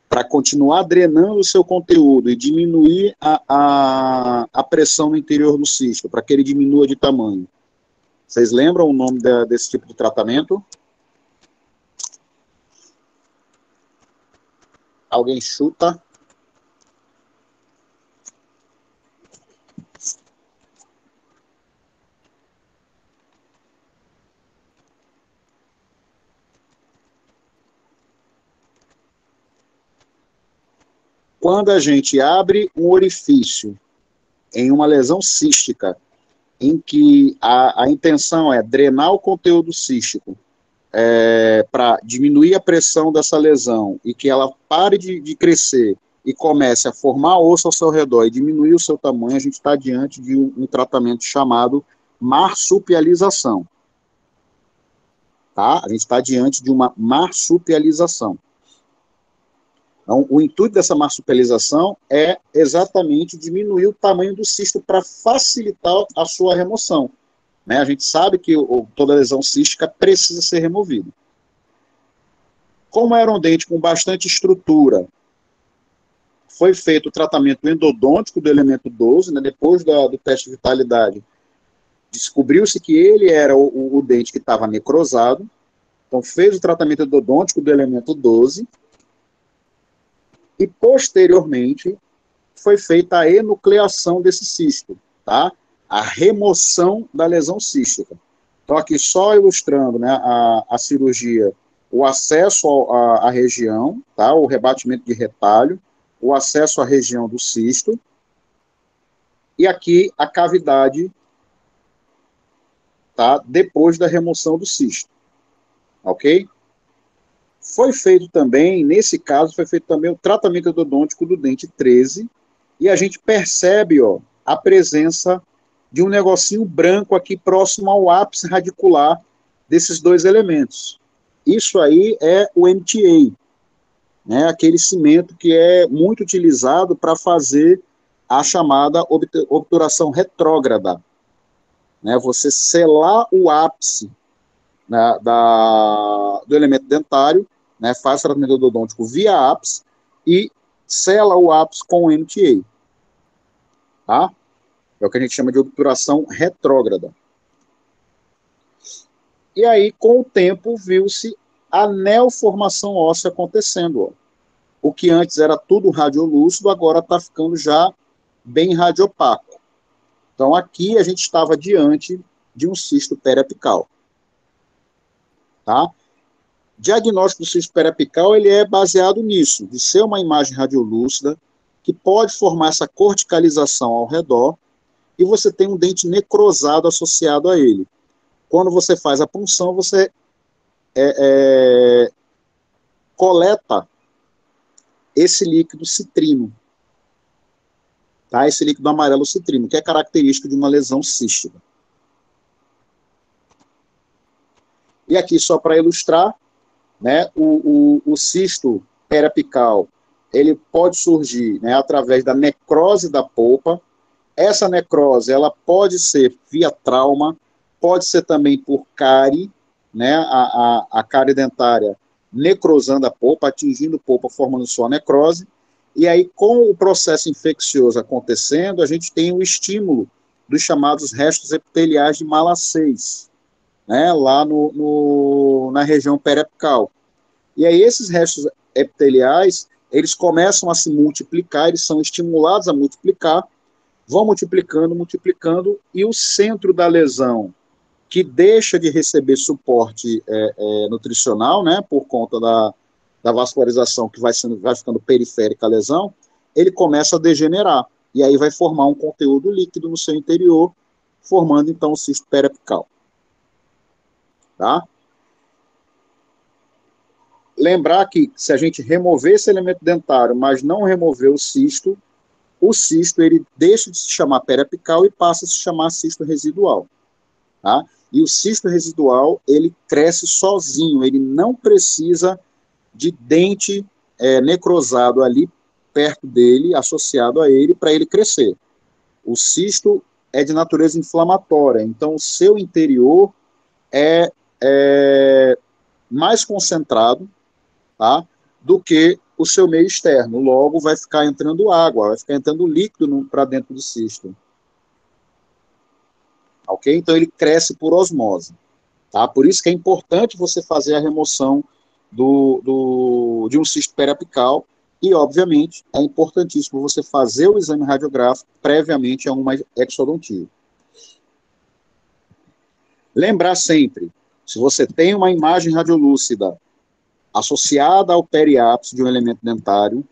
para continuar drenando o seu conteúdo e diminuir a pressão no interior do cisto, para que ele diminua de tamanho. Vocês lembram o nome desse tipo de tratamento? Alguém chuta? Quando a gente abre um orifício em uma lesão cística, em que a intenção é drenar o conteúdo cístico para diminuir a pressão dessa lesão e que ela pare de crescer e comece a formar osso ao seu redor e diminuir o seu tamanho, a gente está diante de um tratamento chamado marsupialização. Tá? A gente está diante de uma marsupialização. Então, o intuito dessa marsupialização é exatamente diminuir o tamanho do cisto para facilitar a sua remoção. Né? A gente sabe que toda lesão cística precisa ser removida. Como era um dente com bastante estrutura, foi feito o tratamento endodôntico do elemento 12, né? Depois do teste de vitalidade, descobriu-se que ele era o dente que estava necrosado, então fez o tratamento endodôntico do elemento 12, e posteriormente foi feita a enucleação desse cisto, tá? A remoção da lesão cística. Então aqui só ilustrando, né, a cirurgia, o acesso à região, tá? O rebatimento de retalho, o acesso à região do cisto, e aqui a cavidade, tá? Depois da remoção do cisto, ok? Foi feito também, nesse caso, foi feito também o tratamento endodôntico do dente 13, e a gente percebe, ó, a presença de um negocinho branco aqui próximo ao ápice radicular desses dois elementos. Isso aí é o MTA, né, aquele cimento que é muito utilizado para fazer a chamada obturação retrógrada. Né, você selar o ápice, né, do elemento dentário, né, faz o tratamento endodôntico via ápice e sela o ápice com o MTA. Tá? É o que a gente chama de obturação retrógrada. E aí, com o tempo, viu-se a neoformação óssea acontecendo. Ó. O que antes era tudo radiolúcido, agora está ficando já bem radiopaco. Então, aqui a gente estava diante de um cisto periapical. Tá? Diagnóstico do cisto periapical, ele é baseado nisso, de ser uma imagem radiolúcida, que pode formar essa corticalização ao redor, e você tem um dente necrosado associado a ele. Quando você faz a punção, você coleta esse líquido citrino, tá? Esse líquido amarelo citrino, que é característico de uma lesão cística. E aqui, só para ilustrar, né, o cisto periapical, ele pode surgir, né, através da necrose da polpa. Essa necrose, ela pode ser via trauma, pode ser também por cárie, né, a cárie dentária necrosando a polpa, atingindo a polpa, formando sua necrose, e aí com o processo infeccioso acontecendo, a gente tem o estímulo dos chamados restos epiteliais de Malassez, né, lá na região periapical. E aí esses restos epiteliais, eles começam a se multiplicar, eles são estimulados a multiplicar, vão multiplicando, multiplicando, e o centro da lesão, que deixa de receber suporte nutricional, né, por conta da vascularização que vai ficando periférica à lesão, ele começa a degenerar, e aí vai formar um conteúdo líquido no seu interior, formando então o cisto periapical. Tá? Lembrar que se a gente remover esse elemento dentário, mas não remover o cisto ele deixa de se chamar periapical e passa a se chamar cisto residual. Tá? E o cisto residual, ele cresce sozinho, ele não precisa de dente necrosado ali perto dele, associado a ele, para ele crescer. O cisto é de natureza inflamatória, então o seu interior é mais concentrado, tá, do que o seu meio externo. Logo, vai ficar entrando água, vai ficar entrando líquido para dentro do cisto. Ok? Então, ele cresce por osmose. Tá? Por isso que é importante você fazer a remoção de um cisto periapical e, obviamente, é importantíssimo você fazer o exame radiográfico previamente a uma exodontia. Lembrar sempre, se você tem uma imagem radiolúcida associada ao periápice de um elemento dentário,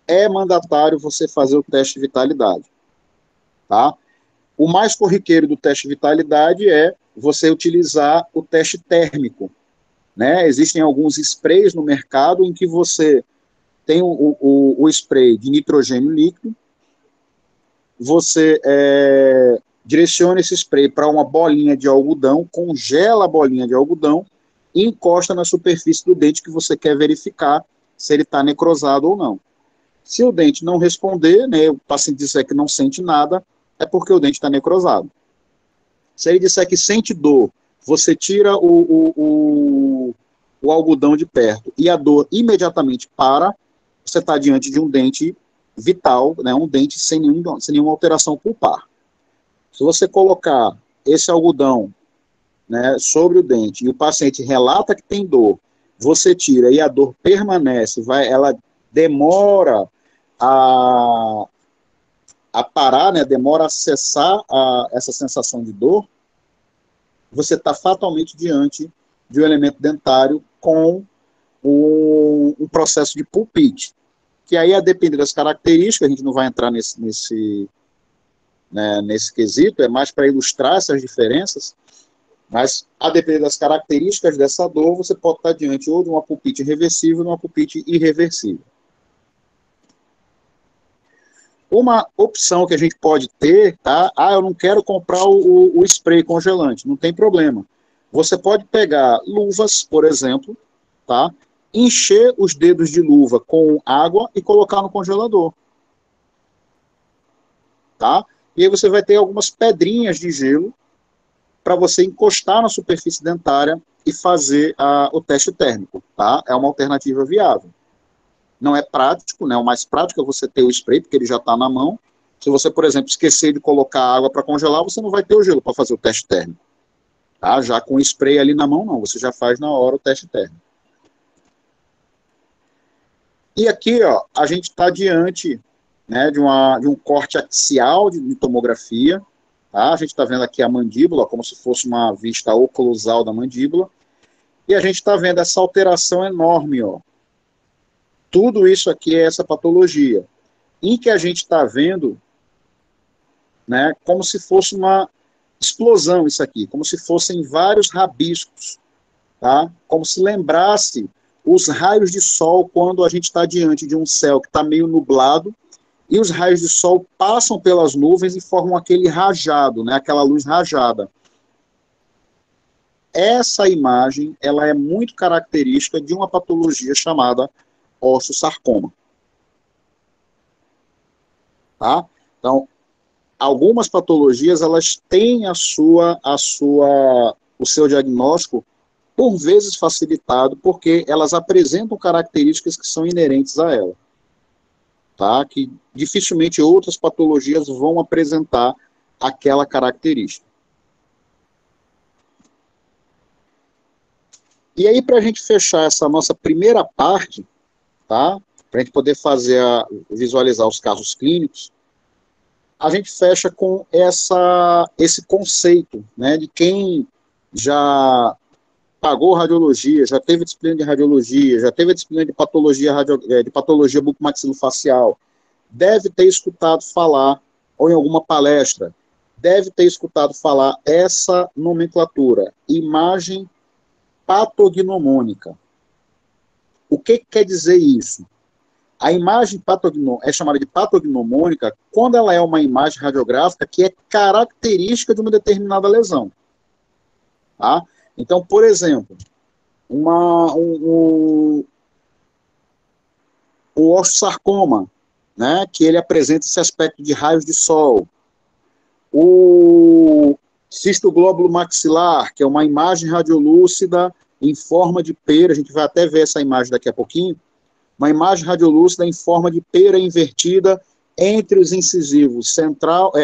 é mandatório você fazer o teste de vitalidade. Tá? O mais corriqueiro do teste de vitalidade é você utilizar o teste térmico. Né? Existem alguns sprays no mercado em que você tem o spray de nitrogênio líquido, você direciona esse spray para uma bolinha de algodão, congela a bolinha de algodão e encosta na superfície do dente que você quer verificar se ele está necrosado ou não. Se o dente não responder, né, o paciente disser que não sente nada, é porque o dente está necrosado. Se ele disser que sente dor, você tira o algodão de perto e a dor imediatamente para, você está diante de um dente vital, né, um dente sem nenhuma alteração pulpar. Se você colocar esse algodão, né, sobre o dente e o paciente relata que tem dor, você tira e a dor permanece, ela demora a parar, né, demora a cessar essa sensação de dor, você está fatalmente diante de um elemento dentário com um processo de pulpite, que aí, a depender das características, a gente não vai entrar nesse quesito, é mais para ilustrar essas diferenças, mas, a depender das características dessa dor, você pode estar diante ou de uma pulpite reversível ou de uma pulpite irreversível. Uma opção que a gente pode ter, tá? Eu não quero comprar o spray congelante, não tem problema. Você pode pegar luvas, por exemplo, tá? Encher os dedos de luva com água e colocar no congelador. Tá? E aí você vai ter algumas pedrinhas de gelo para você encostar na superfície dentária e fazer o teste térmico. Tá? É uma alternativa viável. Não é prático, né? O mais prático é você ter o spray, porque ele já está na mão. Se você, por exemplo, esquecer de colocar água para congelar, você não vai ter o gelo para fazer o teste térmico. Tá? Já com o spray ali na mão, não. Você já faz na hora o teste térmico. E aqui, ó, a gente está diante, né, de um corte axial de tomografia. Tá? A gente está vendo aqui a mandíbula, como se fosse uma vista oclusal da mandíbula. E a gente está vendo essa alteração enorme, ó. Tudo isso aqui é essa patologia, em que a gente está vendo, né, como se fosse uma explosão isso aqui, como se fossem vários rabiscos, tá? Como se lembrasse os raios de sol quando a gente está diante de um céu que está meio nublado e os raios de sol passam pelas nuvens e formam aquele rajado, né, aquela luz rajada. Essa imagem, ela é muito característica de uma patologia chamada osteosarcoma. Tá? Então, algumas patologias, elas têm o seu diagnóstico, por vezes facilitado, porque elas apresentam características que são inerentes a ela. Tá? Que dificilmente outras patologias vão apresentar aquela característica. E aí, para a gente fechar essa nossa primeira parte, tá? para a gente poder visualizar os casos clínicos, a gente fecha com esse conceito, né, de quem já pagou radiologia, já teve disciplina de radiologia, já teve a disciplina de patologia bucomaxilofacial, deve ter escutado falar, ou em alguma palestra, deve ter escutado falar essa nomenclatura, imagem patognomônica. O que quer dizer isso? A imagem é chamada de patognomônica quando ela é uma imagem radiográfica que é característica de uma determinada lesão. Tá? Então, por exemplo, o osteosarcoma, né, que ele apresenta esse aspecto de raios de sol. O cistoglóbulo maxilar, que é uma imagem radiolúcida em forma de pera, a gente vai até ver essa imagem daqui a pouquinho, uma imagem radiolúcida em forma de pera invertida entre os incisivos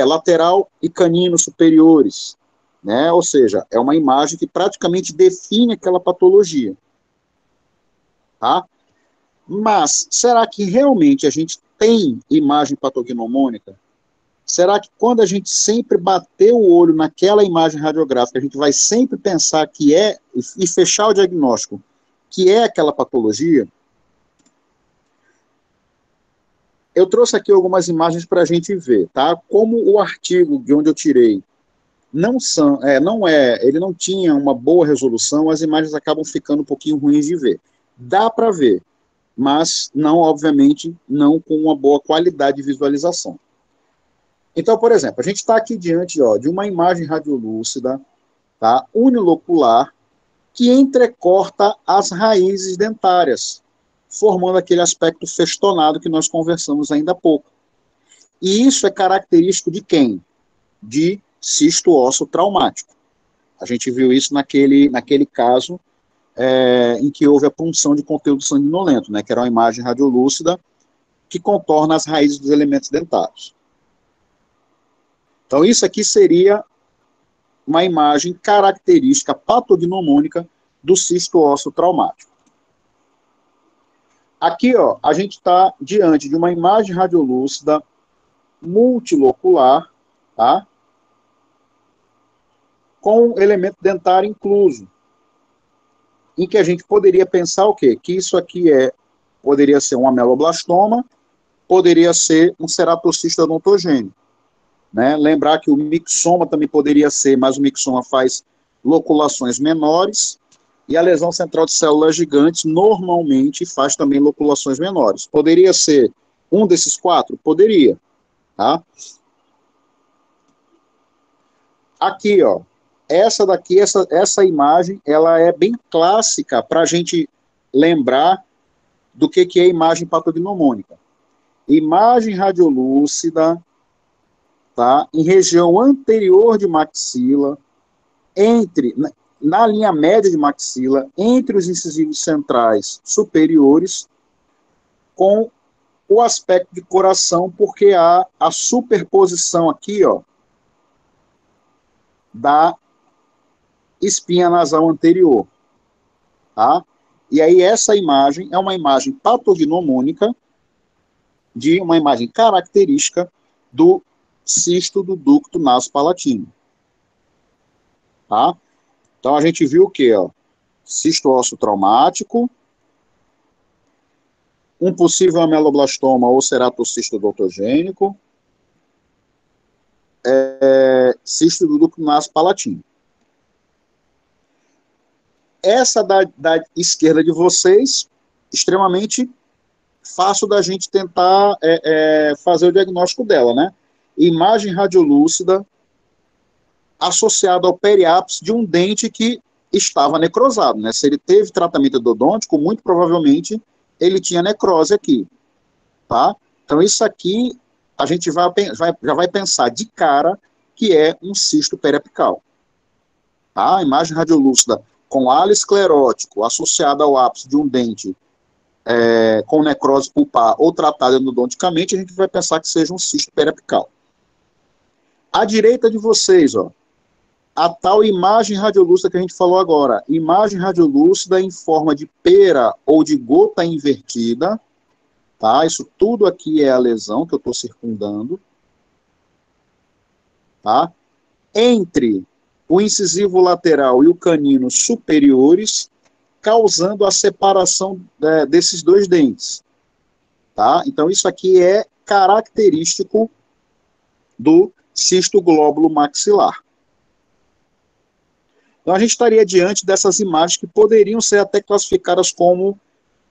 lateral e canino superiores, né? Ou seja, é uma imagem que praticamente define aquela patologia, tá? Mas, será que realmente a gente tem imagem patognomônica? Será que quando a gente sempre bater o olho naquela imagem radiográfica, a gente vai sempre pensar que é, e fechar o diagnóstico, que é aquela patologia? Eu trouxe aqui algumas imagens para a gente ver, tá? Como o artigo de onde eu tirei ele não tinha uma boa resolução, as imagens acabam ficando um pouquinho ruins de ver. Dá para ver, mas não, obviamente, não com uma boa qualidade de visualização. Então, por exemplo, a gente está aqui diante de uma imagem radiolúcida, tá, unilocular, que entrecorta as raízes dentárias, formando aquele aspecto festonado que nós conversamos ainda há pouco. E isso é característico de quem? De cisto ósseo traumático. A gente viu isso naquele caso em que houve a punção de conteúdo sanguinolento, né, que era uma imagem radiolúcida que contorna as raízes dos elementos dentários. Então, isso aqui seria uma imagem característica patognomônica do cisto ósseo traumático. Aqui, a gente está diante de uma imagem radiolúcida multilocular, tá? Com elemento dentário incluso, em que a gente poderia pensar o quê? Que isso aqui poderia ser um ameloblastoma, poderia ser um ceratocista odontogênico. Né? Lembrar que o mixoma também poderia ser, mas o mixoma faz loculações menores, e a lesão central de células gigantes normalmente faz também loculações menores. Poderia ser um desses quatro? Poderia. Tá? Aqui, essa imagem, ela é bem clássica para a gente lembrar do que é imagem patognomônica. Imagem radiolúcida, tá, em região anterior de maxila, na linha média de maxila, entre os incisivos centrais superiores, com o aspecto de coração, porque há a superposição aqui, da espinha nasal anterior, tá? E aí essa imagem é uma imagem patognomônica, de uma imagem característica do cisto do ducto nasopalatino. Tá? Então a gente viu o quê? Cisto ósseo traumático, um possível ameloblastoma ou ceratocisto odontogênico, cisto do ducto nasopalatino. Essa da esquerda de vocês, extremamente fácil da gente tentar fazer o diagnóstico dela, né? Imagem radiolúcida associada ao periápice de um dente que estava necrosado, né? Se ele teve tratamento endodôntico, muito provavelmente ele tinha necrose aqui, tá? Então isso aqui a gente já vai pensar de cara que é um cisto periapical, tá? Imagem radiolúcida com halo esclerótico associada ao ápice de um dente com necrose pulpar ou tratado endodonticamente, a gente vai pensar que seja um cisto periapical. À direita de vocês, a tal imagem radiolúcida que a gente falou agora, imagem radiolúcida em forma de pera ou de gota invertida, tá? Isso tudo aqui é a lesão que eu estou circundando, tá? Entre o incisivo lateral e o canino superiores, causando a separação desses dois dentes, tá? Então, isso aqui é característico do cisto glóbulo maxilar. Então, a gente estaria diante dessas imagens que poderiam ser até classificadas como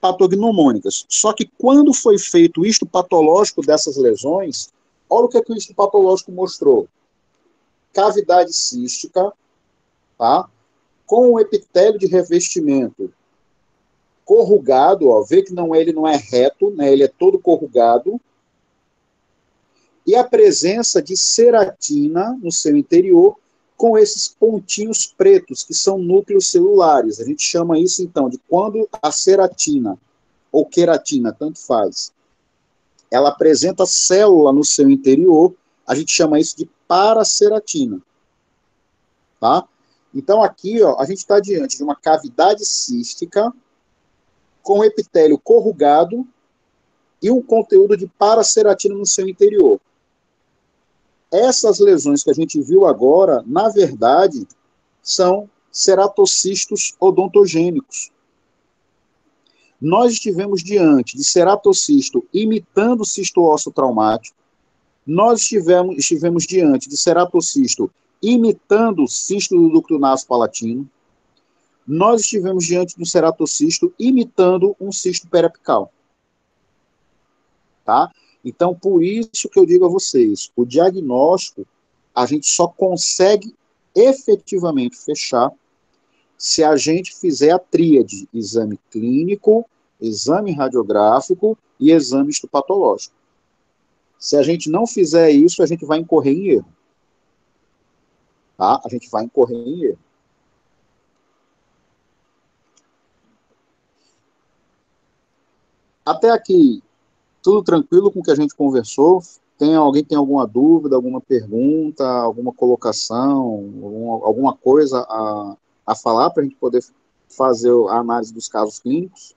patognomônicas. Só que quando foi feito o histopatológico dessas lesões, olha o que o histopatológico mostrou. Cavidade cística, tá? Com o epitélio de revestimento corrugado, ó, vê que ele não é reto, né, ele é todo corrugado, e a presença de ceratina no seu interior, com esses pontinhos pretos, que são núcleos celulares. A gente chama isso, então, de quando a ceratina, ou queratina, tanto faz, ela apresenta célula no seu interior, a gente chama isso de paraceratina. Tá? Então, aqui, ó, a gente está diante de uma cavidade cística com epitélio corrugado e um conteúdo de paraceratina no seu interior. Essas lesões que a gente viu agora, na verdade, são ceratocistos odontogênicos. Nós estivemos diante de ceratocisto imitando cisto ósseo traumático, nós estivemos diante de ceratocisto imitando cisto do ducto nasopalatino, nós estivemos diante de um ceratocisto imitando um cisto periapical. Tá? Então, por isso que eu digo a vocês, o diagnóstico a gente só consegue efetivamente fechar se a gente fizer a tríade exame clínico, exame radiográfico e exame histopatológico. Se a gente não fizer isso, a gente vai incorrer em erro. Tá? A gente vai incorrer em erro. Até aqui, tudo tranquilo com o que a gente conversou? Alguém tem alguma dúvida, alguma pergunta, alguma colocação, alguma coisa a falar para a gente poder fazer a análise dos casos clínicos?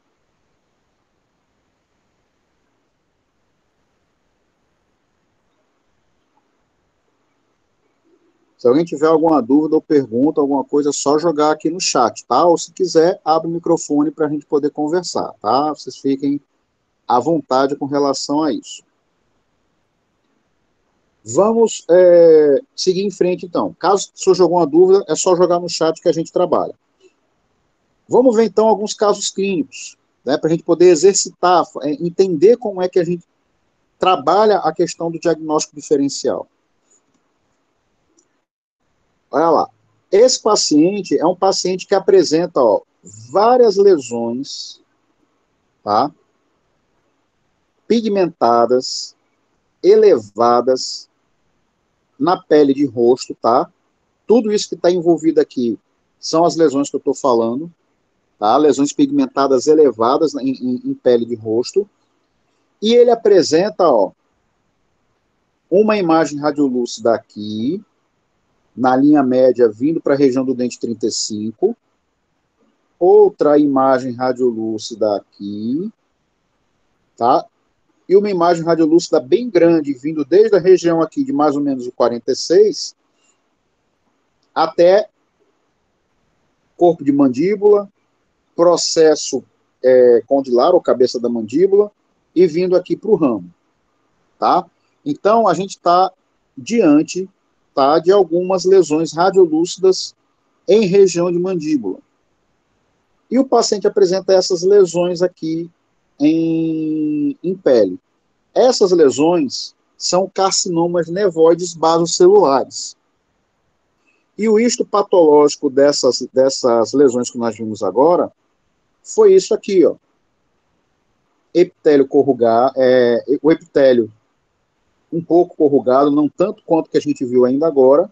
Se alguém tiver alguma dúvida ou pergunta, alguma coisa, é só jogar aqui no chat, tá? Ou se quiser, abre o microfone para a gente poder conversar, tá? Vocês fiquem à vontade com relação a isso. Vamos seguir em frente, então. Caso surja alguma dúvida, é só jogar no chat que a gente trabalha. Vamos ver, então, alguns casos clínicos, né, para a gente poder exercitar, entender como é que a gente trabalha a questão do diagnóstico diferencial. Olha lá. Esse paciente é um paciente que apresenta, ó, várias lesões, tá? Pigmentadas, elevadas, na pele de rosto, tá? Tudo isso que está envolvido aqui são as lesões que eu estou falando, tá? Lesões pigmentadas elevadas em pele de rosto. E ele apresenta, ó, uma imagem radiolúcida aqui, na linha média, vindo para a região do dente 35. Outra imagem radiolúcida aqui, tá? E uma imagem radiolúcida bem grande, vindo desde a região aqui de mais ou menos o 46 até corpo de mandíbula, processo condilar, ou cabeça da mandíbula, e vindo aqui para o ramo, tá? Então, a gente está diante, tá, de algumas lesões radiolúcidas em região de mandíbula. E o paciente apresenta essas lesões aqui em pele. Essas lesões são carcinomas nevoides basocelulares. E o histopatológico dessas lesões que nós vimos agora foi isso aqui, ó. Epitélio corrugado, o epitélio um pouco corrugado, não tanto quanto que a gente viu ainda agora.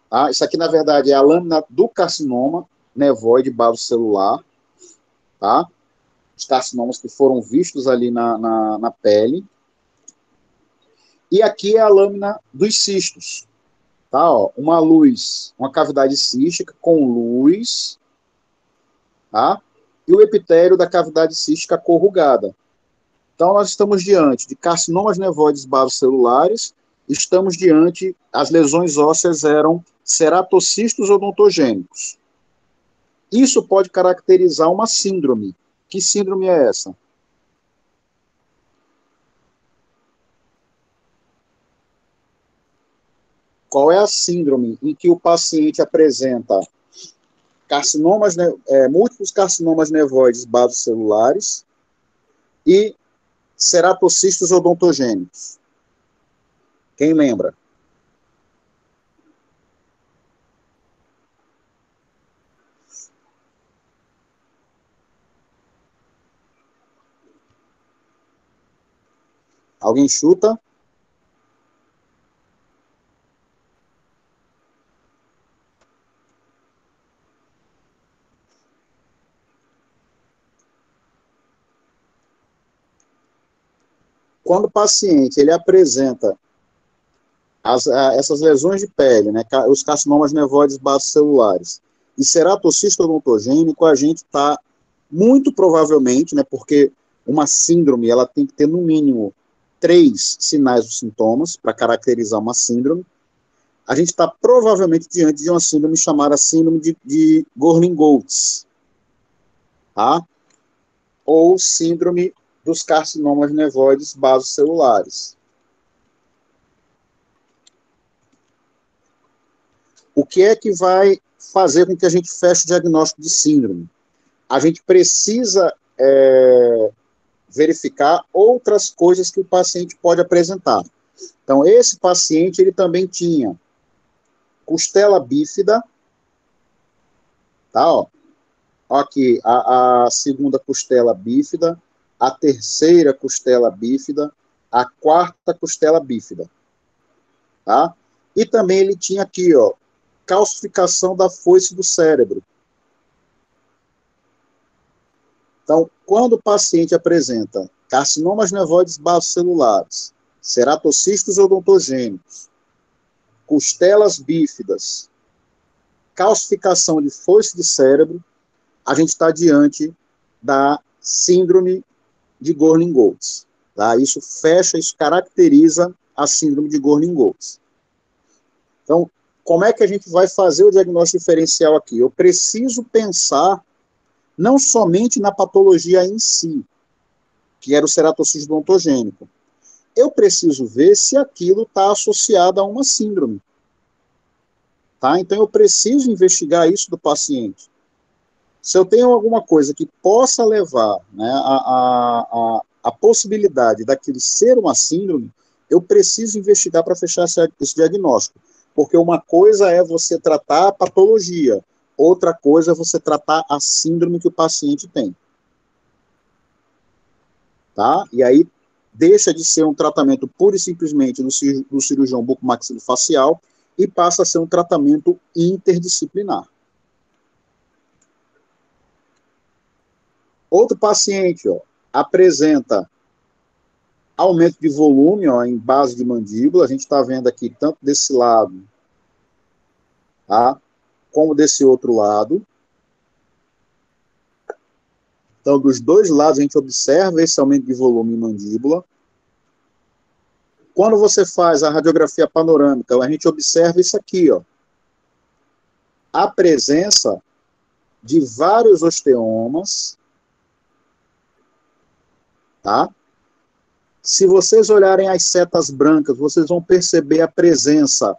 Tá? Isso aqui, na verdade, é a lâmina do carcinoma nevoide basocelular, tá? Os carcinomas que foram vistos ali na pele. E aqui é a lâmina dos cistos, tá? Ó, uma cavidade cística com luz, tá? E o epitélio da cavidade cística corrugada, Então, nós estamos diante de carcinomas nevoides basocelulares, estamos diante, as lesões ósseas eram ceratocistos odontogênicos. Isso pode caracterizar uma síndrome. Que síndrome é essa? Qual é a síndrome em que o paciente apresenta múltiplos carcinomas nevoides basocelulares e ceratocistos odontogênicos? Quem lembra? Alguém chuta? Quando o paciente ele apresenta essas lesões de pele, né, os carcinomas nevoides basocelulares e ceratocisto odontogênico, a gente está muito provavelmente, né, porque uma síndrome ela tem que ter no mínimo 3 sinais ou sintomas para caracterizar uma síndrome. A gente está provavelmente diante de uma síndrome chamada síndrome de Gorlin-Goltz, tá? Ou síndrome dos carcinomas nevoides basocelulares. O que é que vai fazer com que a gente feche o diagnóstico de síndrome? A gente precisa verificar outras coisas que o paciente pode apresentar. Então, esse paciente, ele também tinha costela bífida, tá, ó. Aqui, a segunda costela bífida, a terceira costela bífida, a quarta costela bífida, tá? E também ele tinha aqui, ó, calcificação da foice do cérebro. Então, quando o paciente apresenta carcinomas nevoides basocelulares, ceratocistos odontogênicos, costelas bífidas, calcificação de foice de cérebro, a gente está diante da síndrome de Gorlin-Goltz. Tá? Isso fecha, isso caracteriza a síndrome de Gorlin-Goltz. Então, como é que a gente vai fazer o diagnóstico diferencial aqui? Eu preciso pensar não somente na patologia em si, que era o ceratocisto odontogênico. Eu preciso ver se aquilo está associado a uma síndrome. Tá? Então, eu preciso investigar isso do paciente. Se eu tenho alguma coisa que possa levar, né, a possibilidade daquilo ser uma síndrome, eu preciso investigar para fechar esse diagnóstico. Porque uma coisa é você tratar a patologia, outra coisa é você tratar a síndrome que o paciente tem. Tá? E aí deixa de ser um tratamento pura e simplesmente do cirurgião bucomaxilofacial e passa a ser um tratamento interdisciplinar. Outro paciente, ó, apresenta aumento de volume, ó, em base de mandíbula. A gente está vendo aqui tanto desse lado, tá, como desse outro lado. Então, dos dois lados, a gente observa esse aumento de volume em mandíbula. Quando você faz a radiografia panorâmica, a gente observa isso aqui, ó, a presença de vários osteomas, tá? Se vocês olharem as setas brancas, vocês vão perceber a presença,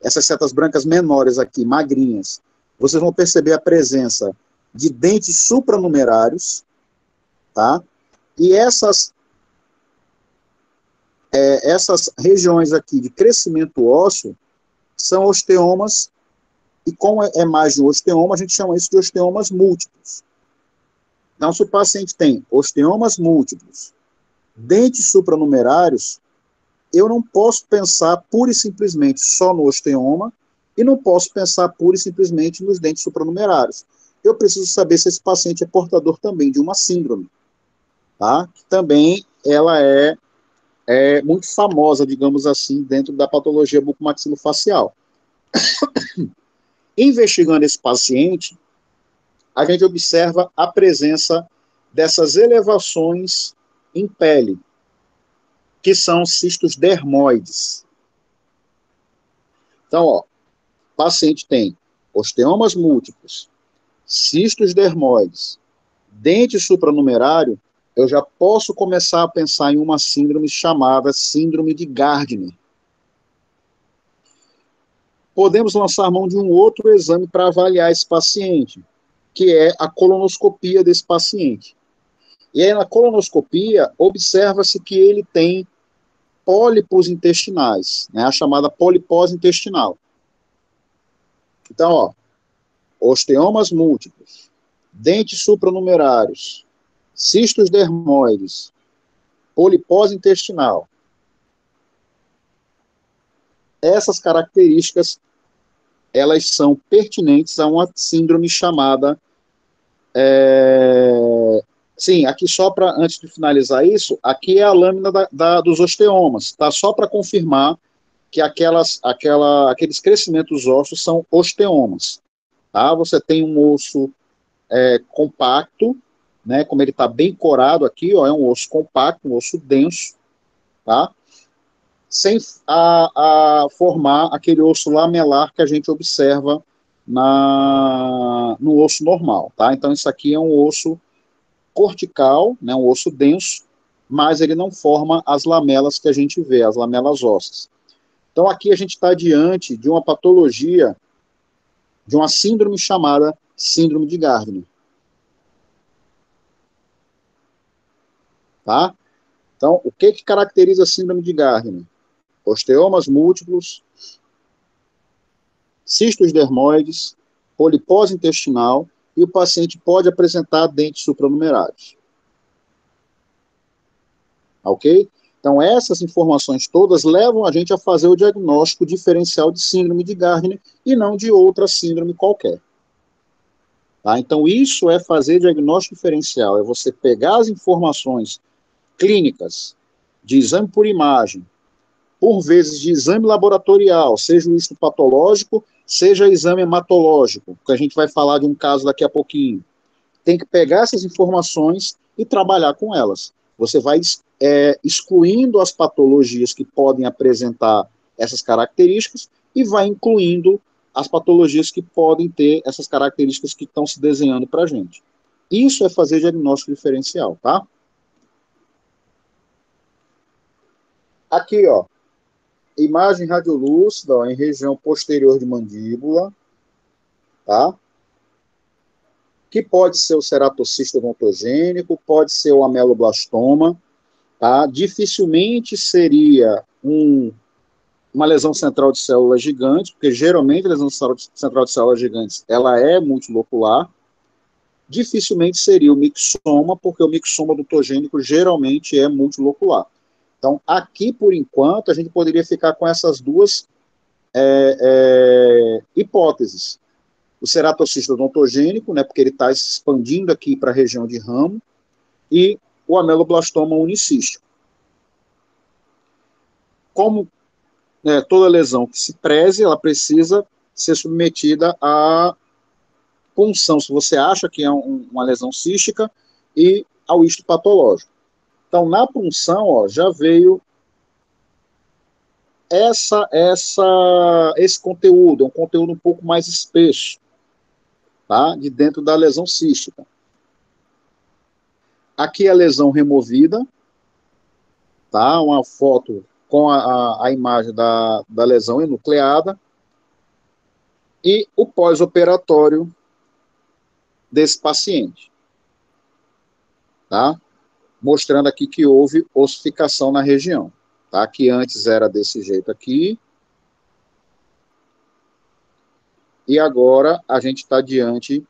essas setas brancas menores aqui, magrinhas, vocês vão perceber a presença de dentes supranumerários, tá? E essas regiões aqui de crescimento ósseo são osteomas, e como é mais de um osteoma, a gente chama isso de osteomas múltiplos. Então, se o paciente tem osteomas múltiplos, dentes supranumerários, eu não posso pensar pura e simplesmente só no osteoma e não posso pensar pura e simplesmente nos dentes supranumerários. Eu preciso saber se esse paciente é portador também de uma síndrome, tá? Que também ela é muito famosa, digamos assim, dentro da patologia bucomaxilofacial. Investigando esse paciente, a gente observa a presença dessas elevações em pele, que são cistos dermoides. Então, ó, o paciente tem osteomas múltiplos, cistos dermoides, dente supranumerário, eu já posso começar a pensar em uma síndrome chamada síndrome de Gardner. Podemos lançar mão de um outro exame para avaliar esse paciente, que é a colonoscopia desse paciente. E aí, na colonoscopia, observa-se que ele tem pólipos intestinais, né, a chamada polipose intestinal. Então, ó, osteomas múltiplos, dentes supranumerários, cistos dermoides, polipose intestinal. Essas características, elas são pertinentes a uma síndrome chamada... Sim, aqui só para, antes de finalizar isso, aqui é a lâmina dos osteomas, tá? Só para confirmar que aqueles crescimentos ósseos são osteomas, tá? Você tem um osso compacto, né? Como ele está bem corado aqui, ó, é um osso compacto, um osso denso, tá? Sem formar aquele osso lamelar que a gente observa no osso normal, tá? Então, isso aqui é um osso cortical, né, um osso denso, mas ele não forma as lamelas que a gente vê, as lamelas ósseas. Então, aqui a gente está diante de uma patologia, de uma síndrome chamada síndrome de Gardner. Tá? Então, o que caracteriza a síndrome de Gardner? Osteomas múltiplos, cistos dermoides, polipose intestinal, e o paciente pode apresentar dentes supranumerários. Ok? Então, essas informações todas levam a gente a fazer o diagnóstico diferencial de síndrome de Gardner e não de outra síndrome qualquer. Tá? Então, isso é fazer diagnóstico diferencial, é você pegar as informações clínicas, de exame por imagem, por vezes de exame laboratorial, seja o histopatológico, seja exame hematológico, que a gente vai falar de um caso daqui a pouquinho. Tem que pegar essas informações e trabalhar com elas. Você vai excluindo as patologias que podem apresentar essas características e vai incluindo as patologias que podem ter essas características que estão se desenhando para a gente. Isso é fazer diagnóstico diferencial, tá? Aqui, ó, imagem radiolúcida, ó, em região posterior de mandíbula, tá? Que pode ser o ceratocisto odontogênico, pode ser o ameloblastoma, tá? Dificilmente seria uma lesão central de células gigantes, porque geralmente a lesão central de células gigantes ela é multilocular. Dificilmente seria o mixoma, porque o mixoma odontogênico geralmente é multilocular. Então, aqui, por enquanto, a gente poderia ficar com essas duas hipóteses. O ceratocisto odontogênico, né, porque ele está se expandindo aqui para a região de ramo, e o ameloblastoma unicístico. Como toda lesão que se preze, ela precisa ser submetida à punção, se você acha que é uma lesão cística, e ao histopatológico. Então, na punção, ó, já veio esse conteúdo, é um conteúdo um pouco mais espesso, tá? De dentro da lesão cística. Aqui é a lesão removida, tá? Uma foto com a imagem da lesão enucleada, e o pós-operatório desse paciente, tá? Mostrando aqui que houve ossificação na região, tá? Que antes era desse jeito aqui, e agora a gente está diante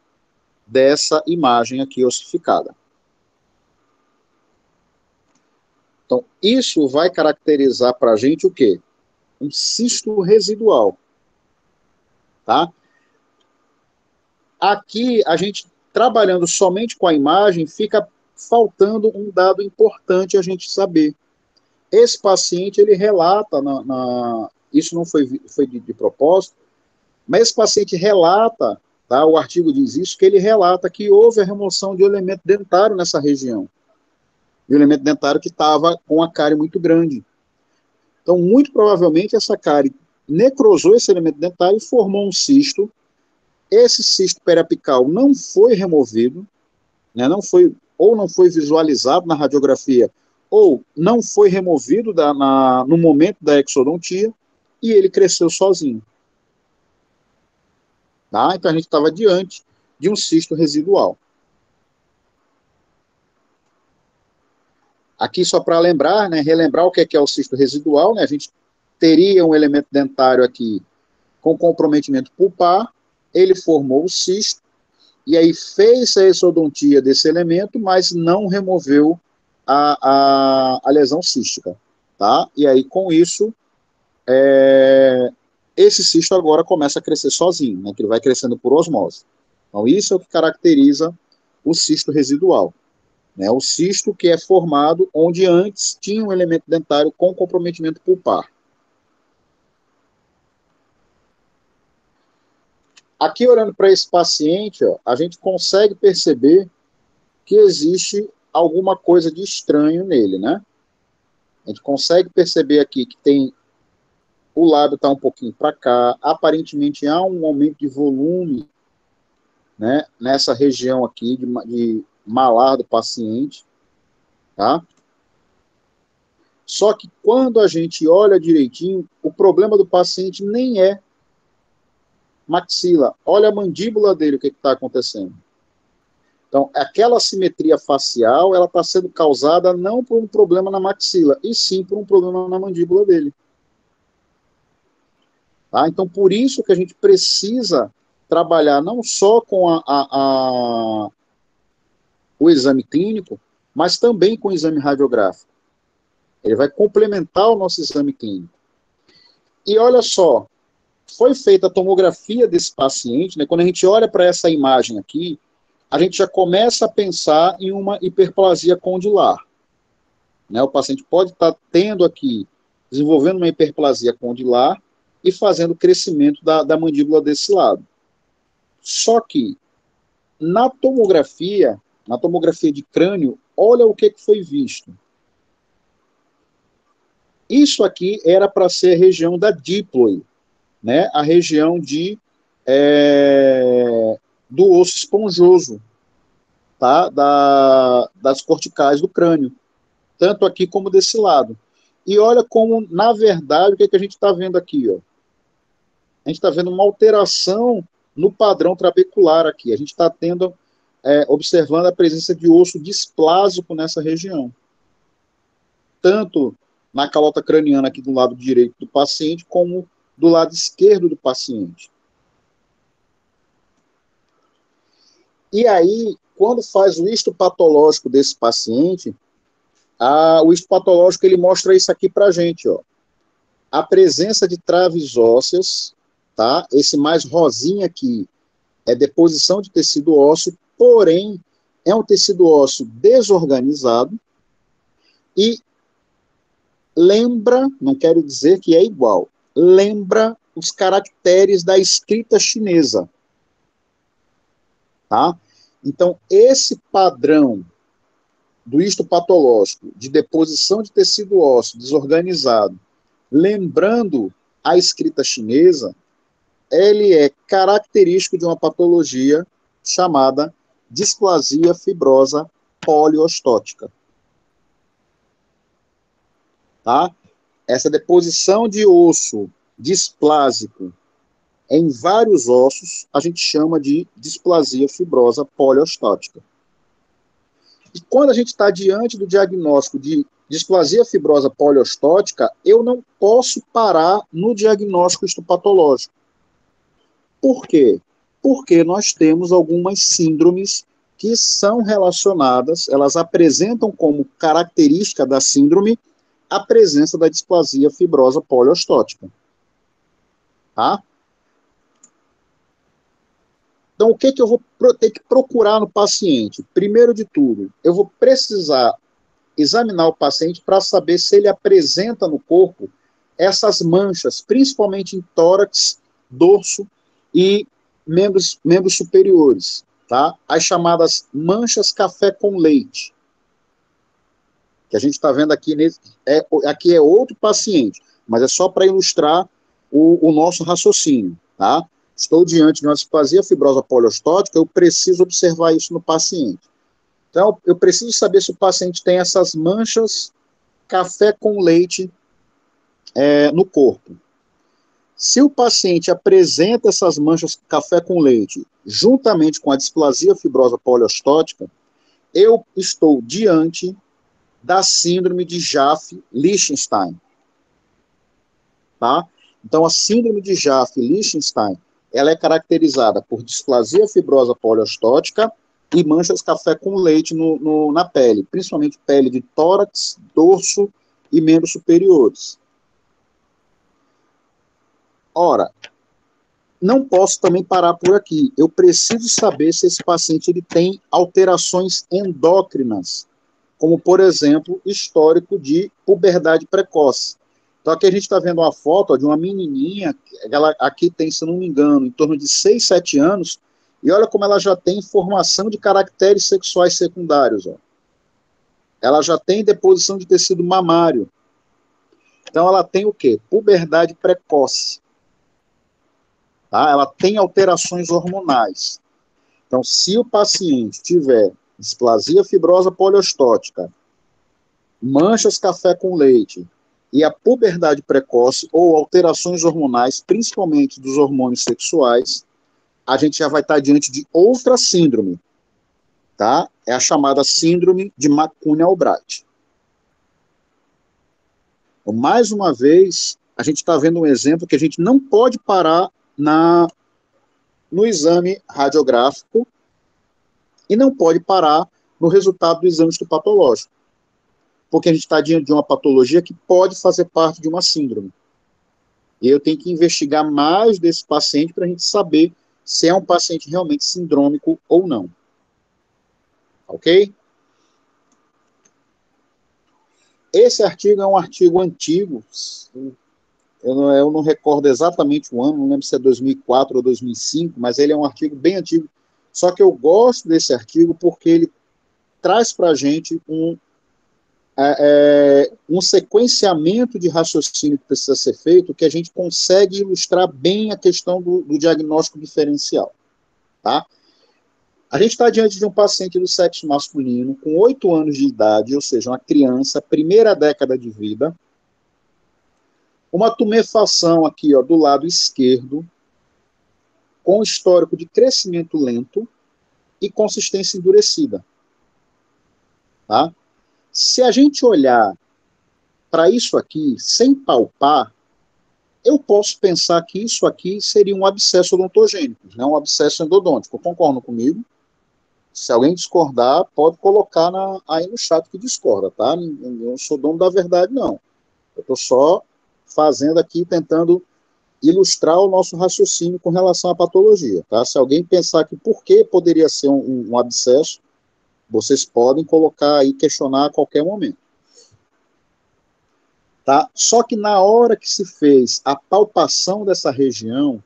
dessa imagem aqui ossificada. Então, isso vai caracterizar para a gente o quê? Um cisto residual, tá? Aqui, a gente, trabalhando somente com a imagem, fica faltando um dado importante a gente saber. Esse paciente, ele relata, isso não foi de propósito, mas esse paciente relata, tá, o artigo diz isso, que ele relata que houve a remoção de elemento dentário nessa região. e o elemento dentário que estava com a cárie muito grande. Então, muito provavelmente, essa cárie necrosou esse elemento dentário e formou um cisto. Esse cisto periapical não foi removido, né, não foi visualizado na radiografia, ou não foi removido no momento da exodontia, e ele cresceu sozinho. Tá? Então, a gente estava diante de um cisto residual. Aqui, só para lembrar, né, relembrar o que é o cisto residual, né, a gente teria um elemento dentário aqui com comprometimento pulpar, ele formou o cisto, e aí fez a exodontia desse elemento, mas não removeu a lesão cística. Tá? E aí, com isso, esse cisto agora começa a crescer sozinho, né, que ele vai crescendo por osmose. Então, isso é o que caracteriza o cisto residual. Né, o cisto que é formado onde antes tinha um elemento dentário com comprometimento pulpar. Aqui, olhando para esse paciente, ó, a gente consegue perceber que existe alguma coisa de estranho nele, né? A gente consegue perceber aqui que tem o lábio está um pouquinho para cá, aparentemente há um aumento de volume, né, nessa região aqui de malar do paciente, tá? Só que quando a gente olha direitinho, o problema do paciente nem é maxila. Olha a mandíbula dele, o que está acontecendo. Então, aquela assimetria facial, ela está sendo causada não por um problema na maxila, e sim por um problema na mandíbula dele. Tá? Então, por isso que a gente precisa trabalhar não só com o exame clínico, mas também com o exame radiográfico. Ele vai complementar o nosso exame clínico. E olha só, foi feita a tomografia desse paciente, né? Quando a gente olha para essa imagem aqui, a gente já começa a pensar em uma hiperplasia condilar. Né? O paciente pode estar tendo aqui, desenvolvendo uma hiperplasia condilar e fazendo crescimento da mandíbula desse lado. Só que, na tomografia de crânio, olha o que foi visto. Isso aqui era para ser a região da díploide, né? A região do osso esponjoso, tá? Das corticais do crânio, tanto aqui como desse lado. E olha como, na verdade, o que a gente está vendo aqui, ó? A gente está vendo uma alteração no padrão trabecular aqui. A gente está observando a presença de osso displásico nessa região. Tanto na calota craniana aqui do lado direito do paciente, como do lado esquerdo do paciente. E aí, quando faz o histopatológico desse paciente, o histopatológico ele mostra isso aqui para a gente, ó. A presença de traves ósseas, tá? Esse mais rosinha aqui é deposição de tecido ósseo, porém é um tecido ósseo desorganizado e lembra, não quero dizer que é igual, lembra os caracteres da escrita chinesa. Tá? Então, esse padrão do histopatológico de deposição de tecido ósseo desorganizado, lembrando a escrita chinesa, ele é característico de uma patologia chamada displasia fibrosa poliostótica. Tá? Essa deposição de osso displásico em vários ossos, a gente chama de displasia fibrosa poliostótica. E quando a gente está diante do diagnóstico de displasia fibrosa poliostótica, eu não posso parar no diagnóstico histopatológico. Por quê? Porque nós temos algumas síndromes que são relacionadas, elas apresentam como característica da síndrome a presença da displasia fibrosa poliostótica. Tá? Então, o que eu vou ter que procurar no paciente? Primeiro de tudo, eu vou precisar examinar o paciente para saber se ele apresenta no corpo essas manchas, principalmente em tórax, dorso e membros superiores, tá? As chamadas manchas café com leite. que a gente está vendo aqui, aqui é outro paciente, mas é só para ilustrar o nosso raciocínio, tá? Estou diante de uma displasia fibrosa poliostótica, eu preciso observar isso no paciente. Então, eu preciso saber se o paciente tem essas manchas café com leite no corpo. Se o paciente apresenta essas manchas café com leite juntamente com a displasia fibrosa poliostótica, eu estou diante da síndrome de Jaffe-Lichtenstein. Tá? Então, a síndrome de Jaffe-Lichtenstein, ela é caracterizada por displasia fibrosa poliostótica e manchas café com leite na pele, principalmente pele de tórax, dorso e membros superiores. Ora, não posso também parar por aqui. Eu preciso saber se esse paciente ele tem alterações endócrinas, como, por exemplo, histórico de puberdade precoce. Então, aqui a gente está vendo uma foto de uma menininha, ela aqui tem, se não me engano, em torno de 6, 7 anos, e olha como ela já tem formação de caracteres sexuais secundários. Ó. Ela já tem deposição de tecido mamário. Então, ela tem o quê? Puberdade precoce. Tá? Ela tem alterações hormonais. Então, se o paciente tiver displasia fibrosa poliostótica, manchas café com leite e a puberdade precoce ou alterações hormonais, principalmente dos hormônios sexuais, a gente já vai estar diante de outra síndrome, tá? É a chamada síndrome de McCune-Albright. Então, mais uma vez, a gente está vendo um exemplo que a gente não pode parar no exame radiográfico e não pode parar no resultado do exame histopatológico, porque a gente está diante de uma patologia que pode fazer parte de uma síndrome. E eu tenho que investigar mais desse paciente para a gente saber se é um paciente realmente sindrômico ou não. Ok? Esse artigo é um artigo antigo, eu não recordo exatamente o ano, não lembro se é 2004 ou 2005, mas ele é um artigo bem antigo. Só que eu gosto desse artigo porque ele traz para a gente um sequenciamento de raciocínio que precisa ser feito, que a gente consegue ilustrar bem a questão do diagnóstico diferencial. Tá? A gente está diante de um paciente do sexo masculino, com 8 anos de idade, ou seja, uma criança, primeira década de vida, uma tumefação aqui, ó, do lado esquerdo, com histórico de crescimento lento e consistência endurecida. Tá? Se a gente olhar para isso aqui, sem palpar, eu posso pensar que isso aqui seria um abscesso odontogênico, né? Um abscesso endodôntico. Concordam comigo? Se alguém discordar, pode colocar aí no chat que discorda, tá? Eu não sou dono da verdade, não. Eu estou só fazendo aqui, tentando ilustrar o nosso raciocínio com relação à patologia, tá? Se alguém pensar que por que poderia ser um abscesso, vocês podem colocar aí, questionar a qualquer momento. Tá? Só que na hora que se fez a palpação dessa região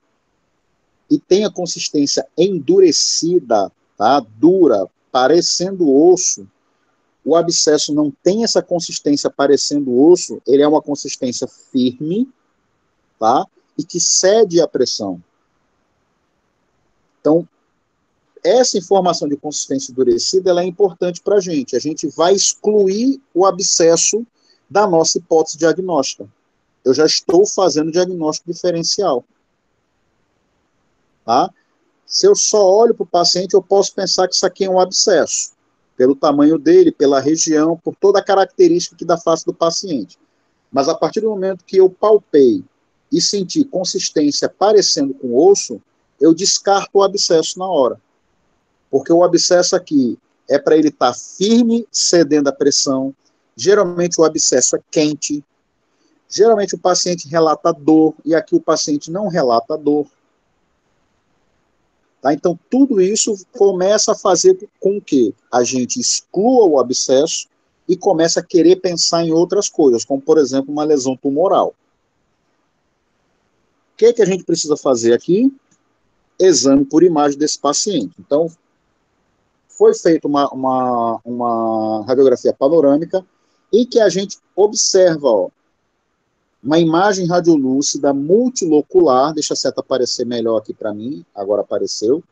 e tem a consistência endurecida, tá? Dura, parecendo osso, o abscesso não tem essa consistência parecendo osso, ele é uma consistência firme, tá? E que cede à pressão. Então, essa informação de consistência endurecida ela é importante para a gente. A gente vai excluir o abscesso da nossa hipótese diagnóstica. Eu já estou fazendo diagnóstico diferencial. Tá? Se eu só olho para o paciente, eu posso pensar que isso aqui é um abscesso, pelo tamanho dele, pela região, por toda a característica da face do paciente. Mas a partir do momento que eu palpei e senti consistência parecendo com osso, eu descarto o abscesso na hora. Porque o abscesso aqui é para ele estar firme, cedendo à pressão. Geralmente o abscesso é quente. Geralmente o paciente relata dor, e aqui o paciente não relata dor. Tá? Então, tudo isso começa a fazer com que a gente exclua o abscesso e comece a querer pensar em outras coisas, como, por exemplo, uma lesão tumoral. O que a gente precisa fazer aqui? Exame por imagem desse paciente. Então, foi feita uma radiografia panorâmica em que a gente observa, ó, uma imagem radiolúcida multilocular, deixa a seta aparecer melhor aqui para mim, agora apareceu,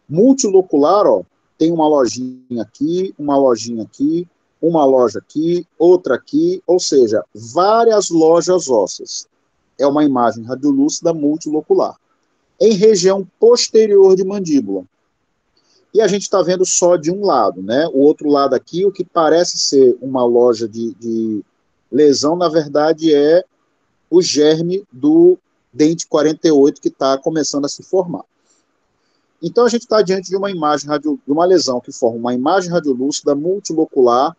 multilocular, ó, tem uma lojinha aqui, uma lojinha aqui, uma loja aqui, outra aqui, ou seja, várias lojas ósseas. É uma imagem radiolúcida multilocular. Em região posterior de mandíbula. E a gente está vendo só de um lado, né? O outro lado aqui, o que parece ser uma loja de lesão, na verdade é o germe do dente 48 que está começando a se formar. Então a gente está diante de uma imagem de uma lesão que forma uma imagem radiolúcida multilocular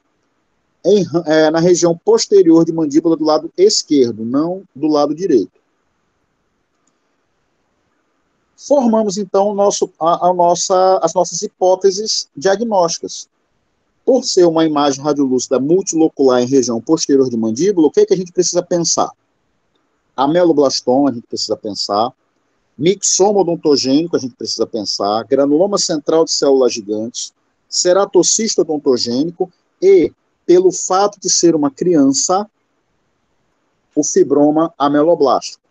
na região posterior de mandíbula do lado esquerdo, não do lado direito. Formamos, então, as nossas hipóteses diagnósticas. Por ser uma imagem radiolúcida multilocular em região posterior de mandíbula, o que é que a gente precisa pensar? Ameloblastoma, a gente precisa pensar. Mixoma odontogênico, a gente precisa pensar. Granuloma central de células gigantes. Ceratocisto odontogênico. E, pelo fato de ser uma criança, o fibroma ameloblástico.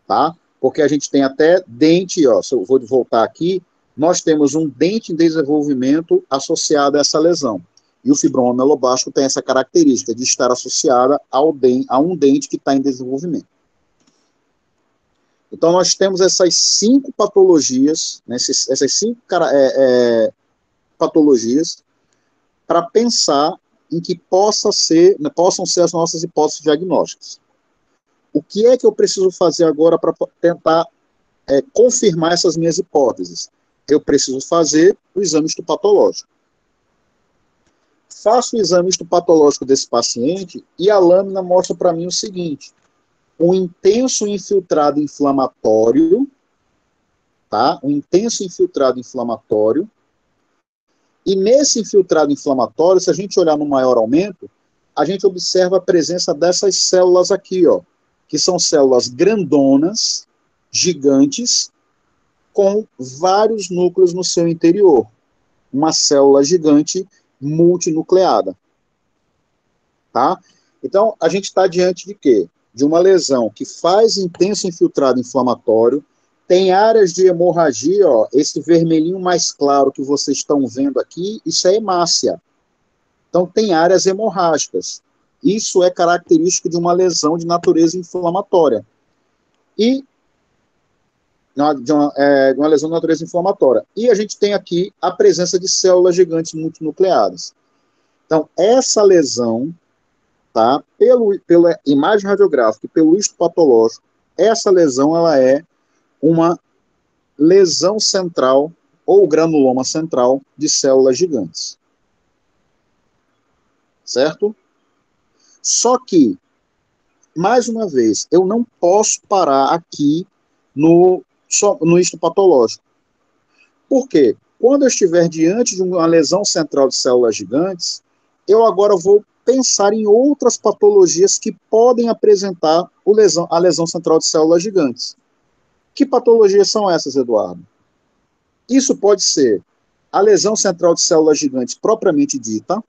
Tá? Porque a gente tem até dente, ó, se eu vou voltar aqui, nós temos um dente em desenvolvimento associado a essa lesão. E o fibroma ameloblástico tem essa característica de estar associada a um dente que está em desenvolvimento. Então, nós temos essas 5 patologias, né, essas 5 patologias, para pensar em que possam ser as nossas hipóteses diagnósticas. O que é que eu preciso fazer agora para tentar confirmar essas minhas hipóteses? Eu preciso fazer o exame histopatológico. Faço o exame histopatológico desse paciente e a lâmina mostra para mim o seguinte: um intenso infiltrado inflamatório, tá? Um intenso infiltrado inflamatório. E nesse infiltrado inflamatório, se a gente olhar no maior aumento, a gente observa a presença dessas células aqui, ó, que são células grandonas, gigantes, com vários núcleos no seu interior. Uma célula gigante multinucleada. Tá? Então, a gente está diante de quê? De uma lesão que faz intenso infiltrado inflamatório, tem áreas de hemorragia, ó, esse vermelhinho mais claro que vocês estão vendo aqui, isso é hemácia. Então, tem áreas hemorrágicas. Isso é característico de uma lesão de natureza inflamatória. E de uma lesão de natureza inflamatória. E a gente tem aqui a presença de células gigantes multinucleadas. Então, essa lesão, tá, pela imagem radiográfica e pelo histopatológico, essa lesão ela é uma lesão central ou granuloma central de células gigantes. Certo? Só que, mais uma vez, eu não posso parar aqui no histopatológico. Por quê? Quando eu estiver diante de uma lesão central de células gigantes, eu agora vou pensar em outras patologias que podem apresentar a lesão central de células gigantes. Que patologias são essas, Eduardo? Isso pode ser a lesão central de células gigantes propriamente dita.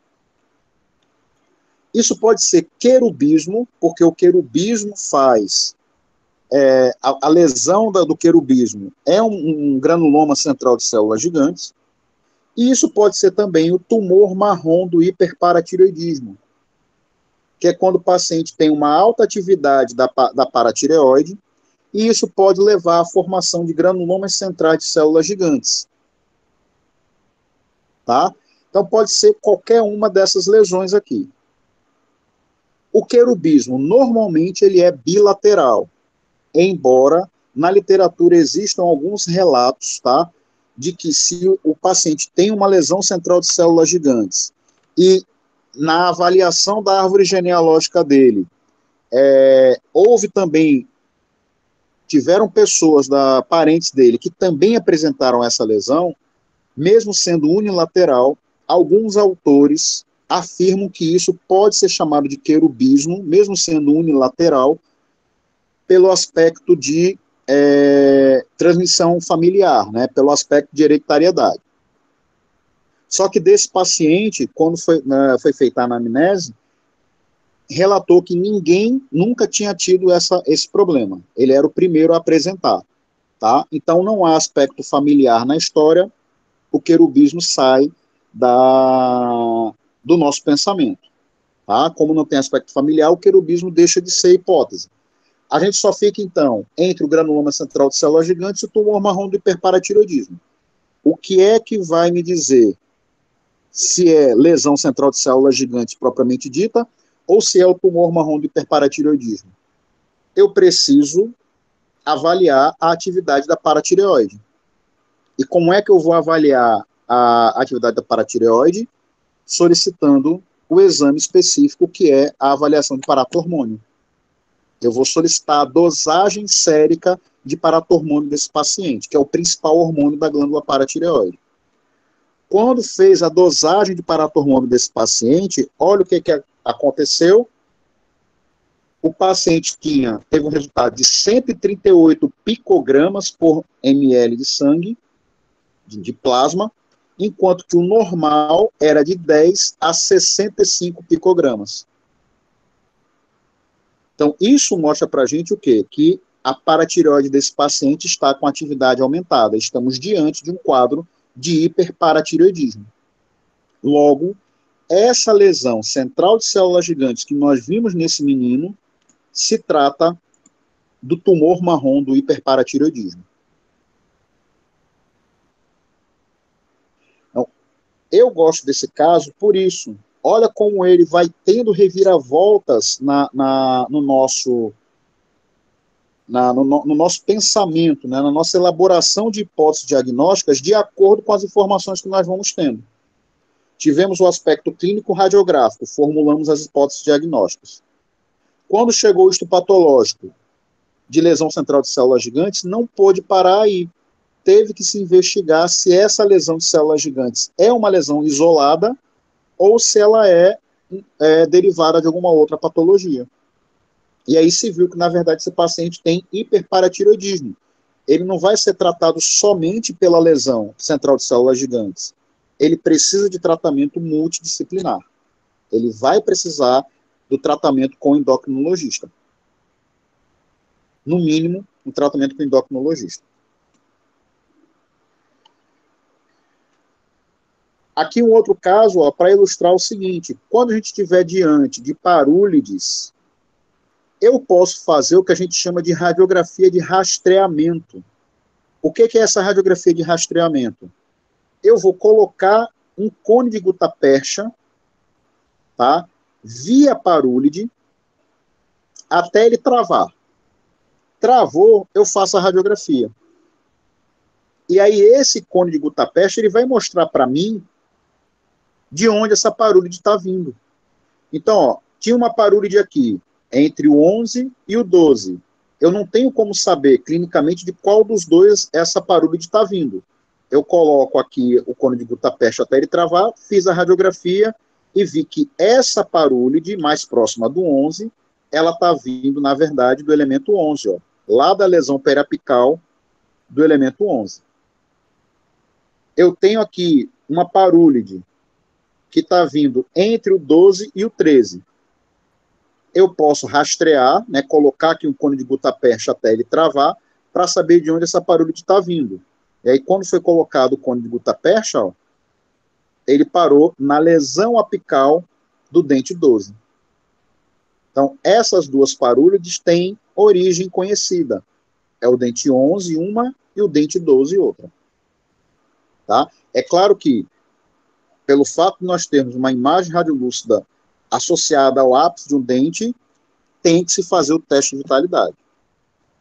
Isso pode ser querubismo, porque o querubismo faz... a lesão do querubismo é um granuloma central de células gigantes. E isso pode ser também o tumor marrom do hiperparatireoidismo, que é quando o paciente tem uma alta atividade da paratireoide, e isso pode levar à formação de granulomas centrais de células gigantes. Tá? Então, pode ser qualquer uma dessas lesões aqui. O querubismo, normalmente, ele é bilateral, embora na literatura existam alguns relatos, tá, de que se o paciente tem uma lesão central de células gigantes e na avaliação da árvore genealógica dele, tiveram pessoas parentes dele que também apresentaram essa lesão, mesmo sendo unilateral, alguns autores afirmam que isso pode ser chamado de querubismo, mesmo sendo unilateral, pelo aspecto de transmissão familiar, né, pelo aspecto de hereditariedade. Só que desse paciente, quando foi feita a anamnese, relatou que ninguém nunca tinha tido esse problema. Ele era o primeiro a apresentar. Tá? Então, não há aspecto familiar na história, o querubismo sai do nosso pensamento. Tá? Como não tem aspecto familiar, o querubismo deixa de ser hipótese. A gente só fica, então, entre o granuloma central de células gigantes e o tumor marrom do hiperparatireoidismo. O que é que vai me dizer se é lesão central de células gigantes propriamente dita ou se é o tumor marrom do hiperparatireoidismo? Eu preciso avaliar a atividade da paratireoide. E como é que eu vou avaliar a atividade da paratireoide? Solicitando o exame específico, que é a avaliação de paratormônio. Eu vou solicitar a dosagem sérica de paratormônio desse paciente, que é o principal hormônio da glândula paratireoide. Quando fez a dosagem de paratormônio desse paciente, olha o que aconteceu. O paciente teve um resultado de 138 picogramas por ml de sangue, de plasma, enquanto que o normal era de 10 a 65 picogramas. Então, isso mostra para a gente o quê? Que a paratireoide desse paciente está com atividade aumentada. Estamos diante de um quadro de hiperparatireoidismo. Logo, essa lesão central de células gigantes que nós vimos nesse menino se trata do tumor marrom do hiperparatireoidismo. Então, eu gosto desse caso por isso. Olha como ele vai tendo reviravoltas no nosso pensamento, né, na nossa elaboração de hipóteses diagnósticas de acordo com as informações que nós vamos tendo. Tivemos o aspecto clínico radiográfico, formulamos as hipóteses diagnósticas. Quando chegou o histopatológico de lesão central de células gigantes, não pôde parar aí. Teve que se investigar se essa lesão de células gigantes é uma lesão isolada ou se ela é derivada de alguma outra patologia. E aí se viu que, na verdade, esse paciente tem hiperparatireoidismo. Ele não vai ser tratado somente pela lesão central de células gigantes. Ele precisa de tratamento multidisciplinar. Ele vai precisar do tratamento com endocrinologista. No mínimo, um tratamento com endocrinologista. Aqui um outro caso, para ilustrar o seguinte: quando a gente estiver diante de parúlides, eu posso fazer o que a gente chama de radiografia de rastreamento. O que é essa radiografia de rastreamento? Eu vou colocar um cone de gutapercha, tá, via parúlide, até ele travar. Travou, eu faço a radiografia. E aí esse cone de gutapercha, ele vai mostrar para mim de onde essa parúlide está vindo. Então, ó, tinha uma parúlide aqui, entre o 11 e o 12. Eu não tenho como saber clinicamente de qual dos dois essa parúlide está vindo. Eu coloco aqui o cone de gutapercha até ele travar, fiz a radiografia e vi que essa parúlide, mais próxima do 11, ela está vindo, na verdade, do elemento 11, ó, lá da lesão periapical do elemento 11. Eu tenho aqui uma parúlide que está vindo entre o 12 e o 13. Eu posso rastrear, né, colocar aqui um cone de gutapercha até ele travar, para saber de onde essa parúlide está vindo. E aí, quando foi colocado o cone de gutapercha, ó, ele parou na lesão apical do dente 12. Então, essas duas parúlides têm origem conhecida. É o dente 11 uma e o dente 12 outra. Tá? É claro que, pelo fato de nós termos uma imagem radiolúcida associada ao ápice de um dente, tem que se fazer o teste de vitalidade.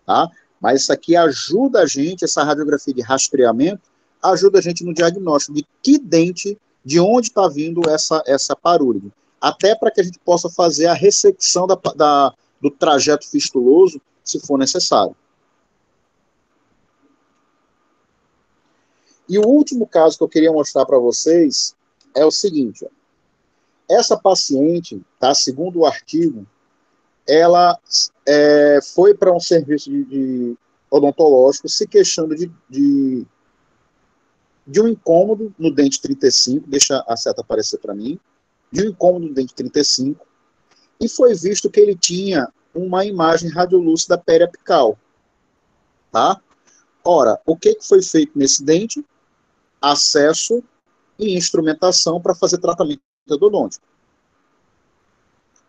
Tá? Mas isso aqui ajuda a gente, essa radiografia de rastreamento, ajuda a gente no diagnóstico de que dente, de onde está vindo essa parúlide. Até para que a gente possa fazer a ressecção do trajeto fistuloso, se for necessário. E o último caso que eu queria mostrar para vocês é o seguinte, ó. Essa paciente, tá, segundo o artigo, ela foi para um serviço de odontológico se queixando de de um incômodo no dente 35, deixa a seta aparecer para mim, de um incômodo no dente 35, e foi visto que ele tinha uma imagem radiolúcida periapical, tá? Ora, o que foi feito nesse dente? Acesso e instrumentação para fazer tratamento endodôntico,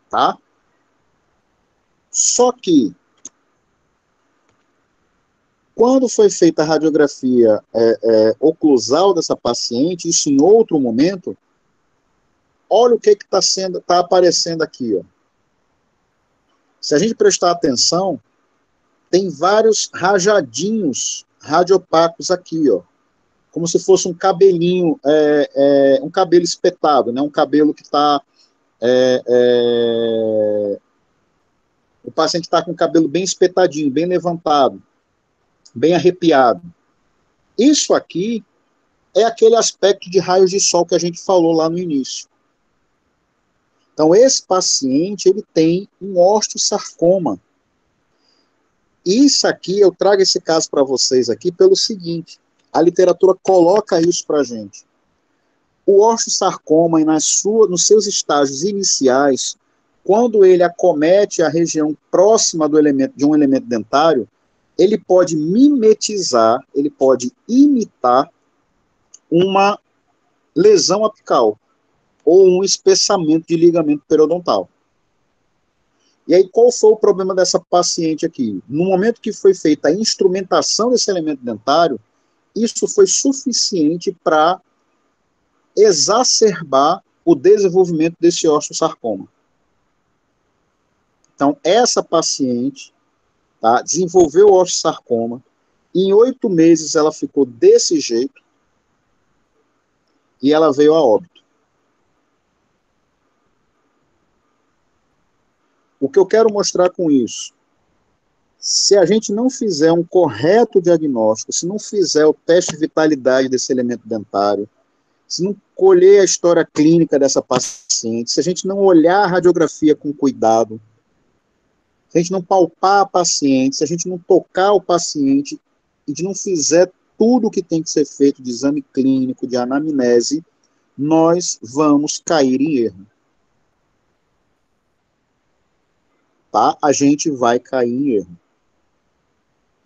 tá? Só que, quando foi feita a radiografia oclusal dessa paciente, isso em outro momento, olha o que tá aparecendo aqui, ó. Se a gente prestar atenção, tem vários rajadinhos radiopacos aqui, ó, como se fosse um cabelinho, um cabelo espetado, né? Um cabelo que está... o paciente está com o cabelo bem espetadinho, bem levantado, bem arrepiado. Isso aqui é aquele aspecto de raios de sol que a gente falou lá no início. Então, esse paciente, ele tem um osteosarcoma. Isso aqui, eu trago esse caso para vocês aqui pelo seguinte, a literatura coloca isso para a gente. O osteosarcoma, nos seus estágios iniciais, quando ele acomete a região próxima de um elemento dentário, ele pode mimetizar, ele pode imitar uma lesão apical ou um espessamento de ligamento periodontal. E aí, qual foi o problema dessa paciente aqui? No momento que foi feita a instrumentação desse elemento dentário, isso foi suficiente para exacerbar o desenvolvimento desse osteosarcoma. Então, essa paciente, tá, desenvolveu o osteosarcoma, em 8 meses ela ficou desse jeito e ela veio a óbito. O que eu quero mostrar com isso? Se a gente não fizer um correto diagnóstico, se não fizer o teste de vitalidade desse elemento dentário, se não colher a história clínica dessa paciente, se a gente não olhar a radiografia com cuidado, se a gente não palpar a paciente, se a gente não tocar o paciente e não fizer tudo o que tem que ser feito de exame clínico, de anamnese, nós vamos cair em erro. Tá? A gente vai cair em erro.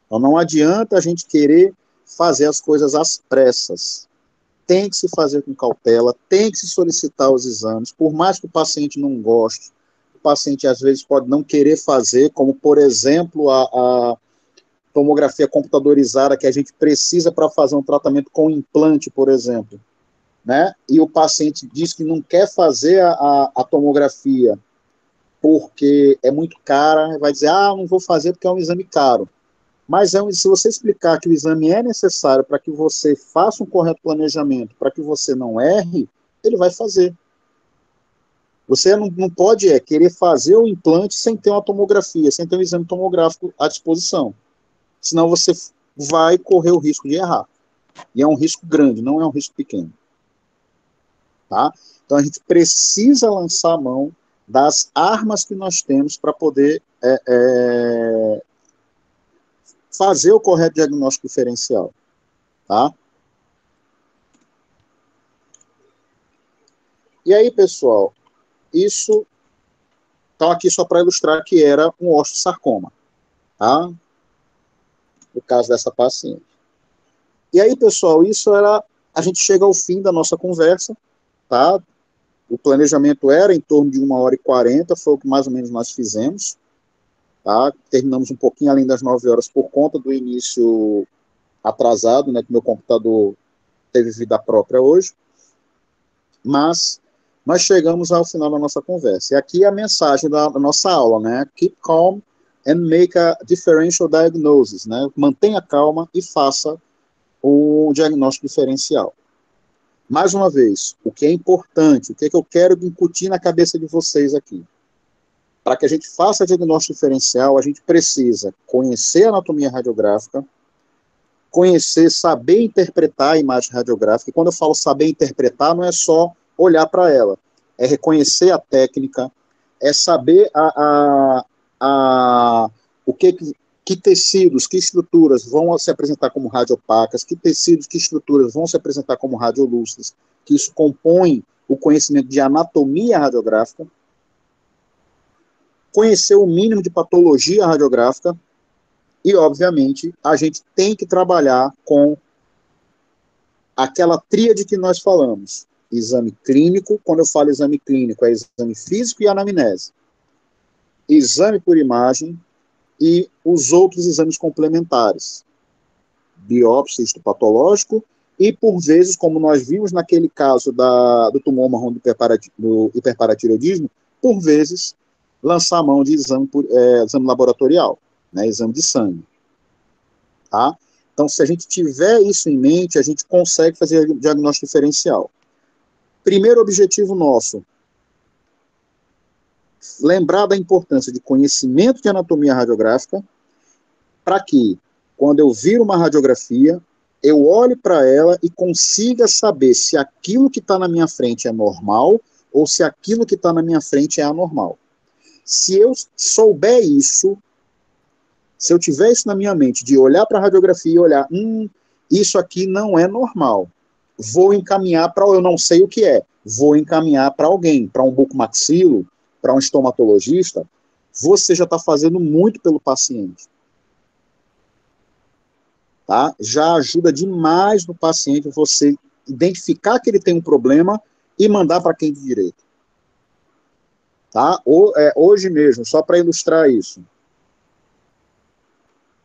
Então não adianta a gente querer fazer as coisas às pressas. Tem que se fazer com cautela, tem que se solicitar os exames, por mais que o paciente não goste, o paciente às vezes pode não querer fazer, como por exemplo a tomografia computadorizada que a gente precisa para fazer um tratamento com implante, por exemplo, né? E o paciente diz que não quer fazer a tomografia porque é muito cara, vai dizer, não vou fazer porque é um exame caro. Mas se você explicar que o exame é necessário para que você faça um correto planejamento, para que você não erre, ele vai fazer. Você não pode querer fazer o implante sem ter uma tomografia, sem ter um exame tomográfico à disposição. Senão você vai correr o risco de errar. E é um risco grande, não é um risco pequeno. Tá? Então a gente precisa lançar a mão das armas que nós temos para poder fazer o correto diagnóstico diferencial. Tá? E aí, pessoal, isso está aqui só para ilustrar que era um osteosarcoma. Tá? No caso dessa paciente. E aí, pessoal, a gente chega ao fim da nossa conversa, tá? O planejamento era em torno de 1h40, foi o que mais ou menos nós fizemos, tá? Terminamos um pouquinho além das 9 horas por conta do início atrasado, né, que meu computador teve vida própria hoje, mas nós chegamos ao final da nossa conversa. E aqui a mensagem da nossa aula, né? Keep calm and make a differential diagnosis, né? Mantenha calma e faça o diagnóstico diferencial. Mais uma vez, o que é importante, o que é que eu quero incutir na cabeça de vocês aqui? Para que a gente faça diagnóstico diferencial, a gente precisa conhecer a anatomia radiográfica, saber interpretar a imagem radiográfica. E quando eu falo saber interpretar, não é só olhar para ela, é reconhecer a técnica, é saber o que que tecidos, que estruturas vão se apresentar como radiopacas, que tecidos, que estruturas vão se apresentar como radiolúcidas, que isso compõe o conhecimento de anatomia radiográfica, conhecer o mínimo de patologia radiográfica e, obviamente, a gente tem que trabalhar com aquela tríade que nós falamos. Exame clínico, quando eu falo exame clínico, é exame físico e anamnese. Exame por imagem e os outros exames complementares. Biópsia, histopatológico, e por vezes, como nós vimos naquele caso do tumor marrom do hiperparatiroidismo, por vezes, lançar a mão de exame laboratorial, né, exame de sangue. Tá? Então, se a gente tiver isso em mente, a gente consegue fazer diagnóstico diferencial. Primeiro objetivo nosso, lembrar da importância de conhecimento de anatomia radiográfica, para que, quando eu vir uma radiografia, eu olhe para ela e consiga saber se aquilo que está na minha frente é normal ou se aquilo que está na minha frente é anormal. Se eu souber isso, se eu tiver isso na minha mente, de olhar para a radiografia e olhar, isso aqui não é normal, vou encaminhar para, eu não sei o que é, vou encaminhar para alguém, para um bucomaxilo, para um estomatologista, você já está fazendo muito pelo paciente. Tá? Já ajuda demais no paciente você identificar que ele tem um problema e mandar para quem de direito. Tá? Hoje mesmo, só para ilustrar isso,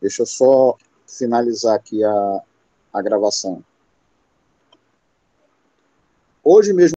deixa eu só finalizar aqui a gravação. Hoje mesmo,